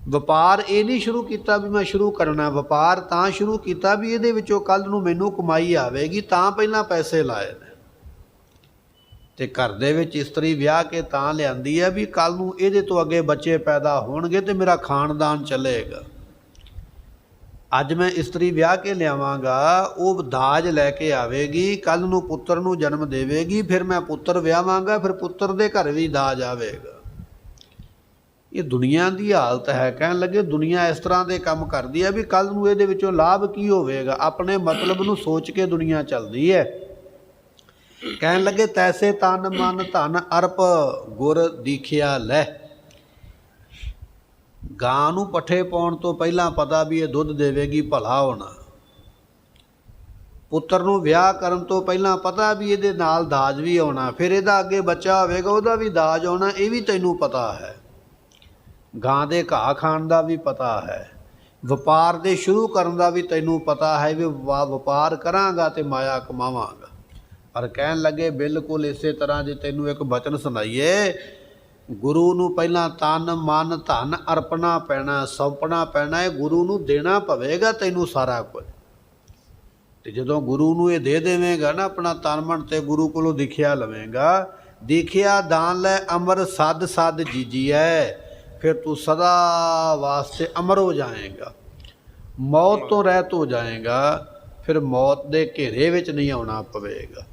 ਵਪਾਰ ਇਹ ਨਹੀਂ ਸ਼ੁਰੂ ਕੀਤਾ ਵੀ ਮੈਂ ਸ਼ੁਰੂ ਕਰਨਾ, ਵਪਾਰ ਤਾਂ ਸ਼ੁਰੂ ਕੀਤਾ ਵੀ ਇਹਦੇ ਵਿੱਚੋਂ ਕੱਲ੍ਹ ਨੂੰ ਮੈਨੂੰ ਕਮਾਈ ਆਵੇਗੀ, ਤਾਂ ਪਹਿਲਾਂ ਪੈਸੇ ਲਾਏ ਨੇ। ਅਤੇ ਘਰ ਦੇ ਵਿੱਚ ਇਸਤਰੀ ਵਿਆਹ ਕੇ ਤਾਂ ਲਿਆਂਦੀ ਹੈ ਵੀ ਕੱਲ੍ਹ ਨੂੰ ਇਹਦੇ ਤੋਂ ਅੱਗੇ ਬੱਚੇ ਪੈਦਾ ਹੋਣਗੇ ਅਤੇ ਮੇਰਾ ਖਾਨਦਾਨ ਚੱਲੇਗਾ। ਅੱਜ ਮੈਂ ਇਸਤਰੀ ਵਿਆਹ ਕੇ ਲਿਆਵਾਂਗਾ, ਉਹ ਦਾਜ ਲੈ ਕੇ ਆਵੇਗੀ, ਕੱਲ੍ਹ ਨੂੰ ਪੁੱਤਰ ਨੂੰ ਜਨਮ ਦੇਵੇਗੀ, ਫਿਰ ਮੈਂ ਪੁੱਤਰ ਵਿਆਹਾਂਗਾ, ਫਿਰ ਪੁੱਤਰ ਦੇ ਘਰ ਵੀ ਦਾਜ ਆਵੇਗਾ। ਇਹ ਦੁਨੀਆ ਦੀ ਹਾਲਤ ਹੈ। ਕਹਿਣ ਲੱਗੇ ਦੁਨੀਆ ਇਸ ਤਰ੍ਹਾਂ ਦੇ ਕੰਮ ਕਰਦੀ ਹੈ ਵੀ ਕੱਲ੍ਹ ਨੂੰ ਇਹਦੇ ਵਿੱਚੋਂ ਲਾਭ ਕੀ ਹੋਵੇਗਾ, ਆਪਣੇ ਮਤਲਬ ਨੂੰ ਸੋਚ ਕੇ ਦੁਨੀਆ ਚੱਲਦੀ ਹੈ। ਕਹਿਣ ਲੱਗੇ ਤੈਸੇ ਤਨ ਮਨ ਧਨ ਅਰਪ ਗੁਰ ਦੀਖਿਆ ਲੈ, ਗਾਂ ਨੂੰ ਪੱਠੇ ਪਾਉਣ ਤੋਂ ਪਹਿਲਾਂ ਪਤਾ ਵੀ ਇਹ ਦੁੱਧ ਦੇਵੇਗੀ, ਭਲਾ ਹੋਣਾ। ਪੁੱਤਰ ਨੂੰ ਵਿਆਹ ਕਰਨ ਤੋਂ ਪਹਿਲਾਂ ਪਤਾ ਵੀ ਇਹਦੇ ਨਾਲ ਦਾਜ ਵੀ ਆਉਣਾ, ਫਿਰ ਇਹਦਾ ਅੱਗੇ ਬੱਚਾ ਹੋਵੇਗਾ ਉਹਦਾ ਵੀ ਦਾਜ ਆਉਣਾ, ਇਹ ਵੀ ਤੈਨੂੰ ਪਤਾ ਹੈ। ਗਾਂ ਦੇ ਘਾਹ ਖਾਣ ਦਾ ਵੀ ਪਤਾ ਹੈ, ਵਪਾਰ ਦੇ ਸ਼ੁਰੂ ਕਰਨ ਦਾ ਵੀ ਤੈਨੂੰ ਪਤਾ ਹੈ ਵੀ ਵਪਾਰ ਕਰਾਂਗਾ ਤੇ ਮਾਇਆ ਕਮਾਵਾਂਗਾ। ਪਰ ਕਹਿਣ ਲੱਗੇ ਬਿਲਕੁਲ ਇਸੇ ਤਰ੍ਹਾਂ ਜੇ ਤੈਨੂੰ ਇੱਕ ਬਚਨ ਸੁਣਾਈਏ, ਗੁਰੂ ਨੂੰ ਪਹਿਲਾਂ ਤਨ ਮਨ ਧਨ ਅਰਪਣਾ ਪੈਣਾ, ਸੌਂਪਣਾ ਪੈਣਾ ਹੈ, ਗੁਰੂ ਨੂੰ ਦੇਣਾ ਪਵੇਗਾ ਤੈਨੂੰ ਸਾਰਾ ਕੁਝ। ਅਤੇ ਜਦੋਂ ਗੁਰੂ ਨੂੰ ਇਹ ਦੇ ਦੇਵੇਂਗਾ ਨਾ ਆਪਣਾ ਤਨ ਮਨ, ਅਤੇ ਗੁਰੂ ਕੋਲੋਂ ਦੀਖਿਆ ਲਵੇਂਗਾ, ਦੀਖਿਆ ਦਾਨ ਲੈ ਅਮਰ ਸਦ ਸਦ ਜੀਜੀਐ, ਫਿਰ ਤੂੰ ਸਦਾ ਵਾਸਤੇ ਅਮਰ ਹੋ ਜਾਏਗਾ। ਮੌਤ ਤੋਂ ਰਹਿਤ ਹੋ ਜਾਏਗਾ, ਫਿਰ ਮੌਤ ਦੇ ਘੇਰੇ ਵਿੱਚ ਨਹੀਂ ਆਉਣਾ ਪਵੇਗਾ।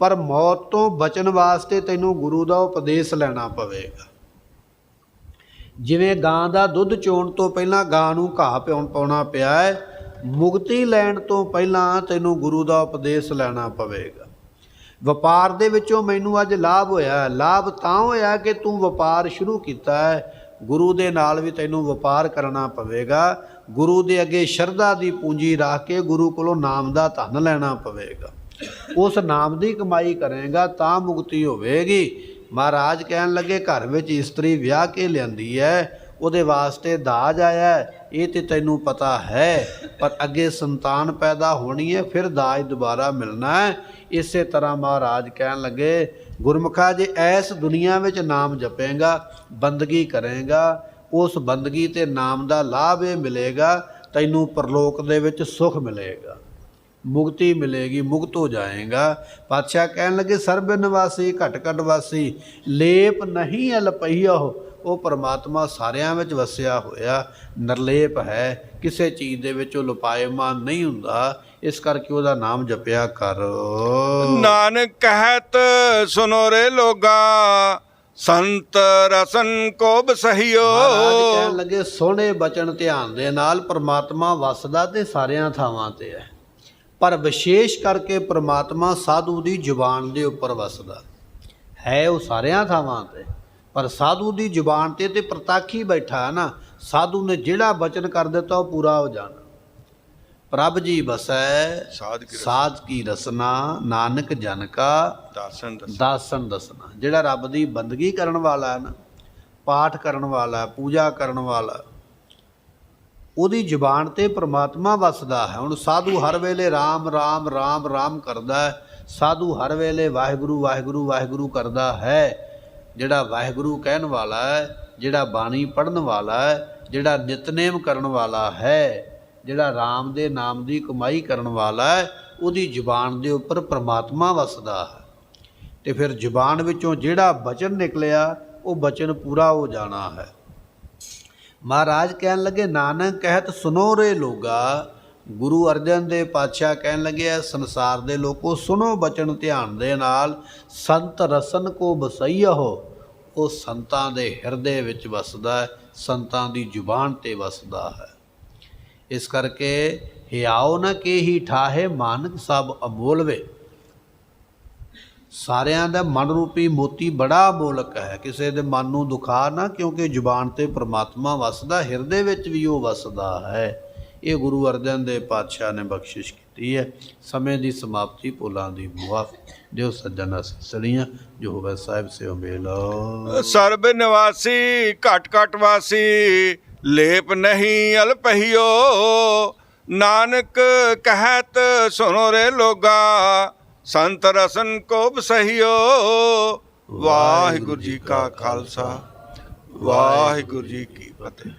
ਪਰ ਮੌਤ ਤੋਂ ਬਚਣ ਵਾਸਤੇ ਤੈਨੂੰ ਗੁਰੂ ਦਾ ਉਪਦੇਸ਼ ਲੈਣਾ ਪਵੇਗਾ। ਜਿਵੇਂ ਗਾਂ ਦਾ ਦੁੱਧ ਚੋਣ ਤੋਂ ਪਹਿਲਾਂ ਗਾਂ ਨੂੰ ਘਾਹ ਪਾਉਣਾ ਪਿਆ ਹੈ, ਮੁਕਤੀ ਲੈਣ ਤੋਂ ਪਹਿਲਾਂ ਤੈਨੂੰ ਗੁਰੂ ਦਾ ਉਪਦੇਸ਼ ਲੈਣਾ ਪਵੇਗਾ। ਵਪਾਰ ਦੇ ਵਿੱਚੋਂ ਮੈਨੂੰ ਅੱਜ ਲਾਭ ਹੋਇਆ। ਲਾਭ ਤਾਂ ਹੋਇਆ ਕਿ ਤੂੰ ਵਪਾਰ ਸ਼ੁਰੂ ਕੀਤਾ ਹੈ। ਗੁਰੂ ਦੇ ਨਾਲ ਵੀ ਤੈਨੂੰ ਵਪਾਰ ਕਰਨਾ ਪਵੇਗਾ। ਗੁਰੂ ਦੇ ਅੱਗੇ ਸ਼ਰਧਾ ਦੀ ਪੂੰਜੀ ਰੱਖ ਕੇ ਗੁਰੂ ਕੋਲੋਂ ਨਾਮ ਦਾ ਧਨ ਲੈਣਾ ਪਵੇਗਾ। ਉਸ ਨਾਮ ਦੀ ਕਮਾਈ ਕਰੇਗਾ ਤਾਂ ਮੁਕਤੀ ਹੋਵੇਗੀ। ਮਹਾਰਾਜ ਕਹਿਣ ਲੱਗੇ, ਘਰ ਵਿੱਚ ਇਸਤਰੀ ਵਿਆਹ ਕੇ ਲਿਆਂਦੀ ਹੈ, ਉਹਦੇ ਵਾਸਤੇ ਦਾਜ ਆਇਆ, ਇਹ ਤੇ ਤੈਨੂੰ ਪਤਾ ਹੈ, ਪਰ ਅੱਗੇ ਸੰਤਾਨ ਪੈਦਾ ਹੋਣੀ ਹੈ, ਫਿਰ ਦਾਜ ਦੁਬਾਰਾ ਮਿਲਣਾ ਹੈ। ਇਸੇ ਤਰ੍ਹਾਂ ਮਹਾਰਾਜ ਕਹਿਣ ਲੱਗੇ, ਗੁਰਮੁਖਾ ਜੇ ਐਸ ਦੁਨੀਆ ਵਿੱਚ ਨਾਮ ਜਪੇਗਾ, ਬੰਦਗੀ ਕਰੇਗਾ, ਉਸ ਬੰਦਗੀ ਤੇ ਨਾਮ ਦਾ ਲਾਭ ਇਹ ਮਿਲੇਗਾ, ਤੈਨੂੰ ਪਰਲੋਕ ਦੇ ਵਿੱਚ ਸੁਖ ਮਿਲੇਗਾ, ਮੁਕਤੀ ਮਿਲੇਗੀ, ਮੁਕਤ ਹੋ ਜਾਏਗਾ। ਪਾਤਸ਼ਾਹ ਕਹਿਣ ਲੱਗੇ, ਸਰਬ ਨਿਵਾਸੀ ਘਟ ਘਟ ਵਾਸੀ, ਲੇਪ ਨਹੀਂ ਅਲਪਈਓ। ਉਹ ਪਰਮਾਤਮਾ ਸਾਰਿਆਂ ਵਿੱਚ ਵਸਿਆ ਹੋਇਆ ਨਿਰਲੇਪ ਹੈ, ਕਿਸੇ ਚੀਜ਼ ਦੇ ਵਿੱਚ ਉਹ ਲੁਪਾਇਮਾਨ ਨਹੀਂ ਹੁੰਦਾ। ਇਸ ਕਰਕੇ ਉਹਦਾ ਨਾਮ ਜਪਿਆ ਕਰ। ਨਾਨਕ ਕਹਿਤ ਸੁਨੋ ਰੇ ਲੋਗਾ, ਸੰਤ ਰਸਨ ਕੋ ਬਸਹਿਓ। ਮਹਾਰਾਜ ਕਹਿਣ ਲੱਗੇ, ਸੋਹਣੇ ਬਚਨ ਧਿਆਨ ਦੇ ਨਾਲ। ਪਰਮਾਤਮਾ ਵਸਦਾ ਤੇ ਸਾਰਿਆਂ ਥਾਵਾਂ ਤੇ ਹੈ, ਪਰ ਵਿਸ਼ੇਸ਼ ਕਰਕੇ ਪਰਮਾਤਮਾ ਸਾਧੂ ਦੀ ਜ਼ੁਬਾਨ ਦੇ ਉੱਪਰ ਵਸਦਾ ਹੈ। ਉਹ ਸਾਰਿਆਂ ਥਾਵਾਂ ਤੇ, ਪਰ ਸਾਧੂ ਦੀ ਜ਼ੁਬਾਨ ਤੇ ਪ੍ਰਤੱਖ ਹੀ ਬੈਠਾ ਹੈ ਨਾ। ਸਾਧੂ ਨੇ ਜਿਹੜਾ ਬਚਨ ਕਰ ਦਿੱਤਾ ਉਹ ਪੂਰਾ ਹੋ ਜਾਣਾ। ਪ੍ਰਭ ਜੀ ਬਸੈ ਸਾਧ ਕੀ ਰਸਨਾ, ਨਾਨਕ ਜਨ ਕਾ ਦਾਸਨ ਦਸਨਾ। ਜਿਹੜਾ ਰੱਬ ਦੀ ਬੰਦਗੀ ਕਰਨ ਵਾਲਾ ਹੈ ਨਾ, ਪਾਠ ਕਰਨ ਵਾਲਾ, ਪੂਜਾ ਕਰਨ ਵਾਲਾ, ਉਹਦੀ ਜ਼ੁਬਾਨ ਤੇ ਪ੍ਰਮਾਤਮਾ ਵਸਦਾ ਹੈ। ਹੁਣ ਸਾਧੂ ਹਰ ਵੇਲੇ ਰਾਮ ਰਾਮ ਰਾਮ ਰਾਮ ਕਰਦਾ ਹੈ, ਸਾਧੂ ਹਰ ਵੇਲੇ ਵਾਹਿਗੁਰੂ ਵਾਹਿਗੁਰੂ ਵਾਹਿਗੁਰੂ ਕਰਦਾ ਹੈ। ਜਿਹੜਾ ਵਾਹਿਗੁਰੂ ਕਹਿਣ ਵਾਲਾ ਹੈ, ਜਿਹੜਾ ਬਾਣੀ ਪੜ੍ਹਨ ਵਾਲਾ ਹੈ, ਜਿਹੜਾ ਨਿਤਨੇਮ ਕਰਨ ਵਾਲਾ ਹੈ, ਜਿਹੜਾ ਰਾਮ ਦੇ ਨਾਮ ਦੀ ਕਮਾਈ ਕਰਨ ਵਾਲਾ ਹੈ, ਉਹਦੀ ਜ਼ੁਬਾਨ ਦੇ ਉੱਪਰ ਪ੍ਰਮਾਤਮਾ ਵਸਦਾ ਹੈ। ਤੇ ਫਿਰ ਜ਼ੁਬਾਨ ਵਿੱਚੋਂ ਜਿਹੜਾ ਬਚਨ ਨਿਕਲਿਆ ਉਹ ਬਚਨ ਪੂਰਾ ਹੋ ਜਾਣਾ ਹੈ। ਮਹਾਰਾਜ ਕਹਿਣ ਲੱਗੇ, ਨਾਨਕ ਕਹਿਤ ਸੁਨੋ ਰੇ ਲੋਗਾ। ਗੁਰੂ ਅਰਜਨ ਦੇਵ ਪਾਤਸ਼ਾਹ ਕਹਿਣ ਲੱਗੇ, ਸੰਸਾਰ ਦੇ ਲੋਕੋ ਸੁਣੋ ਬਚਨ ਧਿਆਨ ਦੇ ਨਾਲ। ਸੰਤ ਰਸਨ ਕੋ ਬਸਈਓ। ਉਹ ਸੰਤਾਂ ਦੇ ਹਿਰਦੇ ਵਿੱਚ ਵਸਦਾ ਹੈ, ਸੰਤਾਂ ਦੀ ਜ਼ੁਬਾਨ ਤੇ ਵਸਦਾ ਹੈ। ਇਸ ਕਰਕੇ ਹਿਆਉ ਨ ਕੇਹੀ ਠਾਹੇ, ਮਾਨਕ ਸਭ ਅਮੋਲ ਵੇ। ਸਾਰਿਆਂ ਦਾ ਮਨ ਰੂਪੀ ਮੋਤੀ ਬੜਾ ਅਮੋਲਕ ਹੈ, ਕਿਸੇ ਦੇ ਮਨ ਨੂੰ ਦੁਖਾ ਨਾ, ਕਿਉਂਕਿ ਜ਼ੁਬਾਨ ਤੇ ਪ੍ਰਮਾਤਮਾ ਵਸਦਾ, ਹਿਰਦੇ ਵਿੱਚ ਵੀ ਉਹ ਵਸਦਾ ਹੈ। ਇਹ ਗੁਰੂ ਅਰਜਨ ਦੇਵ ਪਾਤਸ਼ਾਹ ਨੇ ਬਖਸ਼ਿਸ਼ ਕੀਤੀ ਹੈ। ਸਮੇਂ ਦੀ ਸਮਾਪਤੀ, ਭੁੱਲਾਂ ਦੀ ਮੁਆਫ ਦਿਓ ਸੱਜਣ ਅਸੀਸਾਂ, ਜੋ ਹੋਵੇ ਸਾਹਿਬ ਸੇ ਮੇਲ। ਸਰਬ ਨਿਵਾਸੀ ਘਟ ਘਟ ਵਾਸੀ, ਲੇਪ ਨਹੀਂ ਅਲਪਹਿਓ। ਨਾਨਕ ਕਹਿਤ ਸੁਨੋ ਰੇ ਲੋਗਾ, ਸੰਤ ਰਸਨ ਕੋ ਬਸਹਿਓ। ਵਾਹਿਗੁਰੂ ਜੀ ਕਾ ਖਾਲਸਾ, ਵਾਹਿਗੁਰੂ ਜੀ ਕੀ ਫਤਿਹ।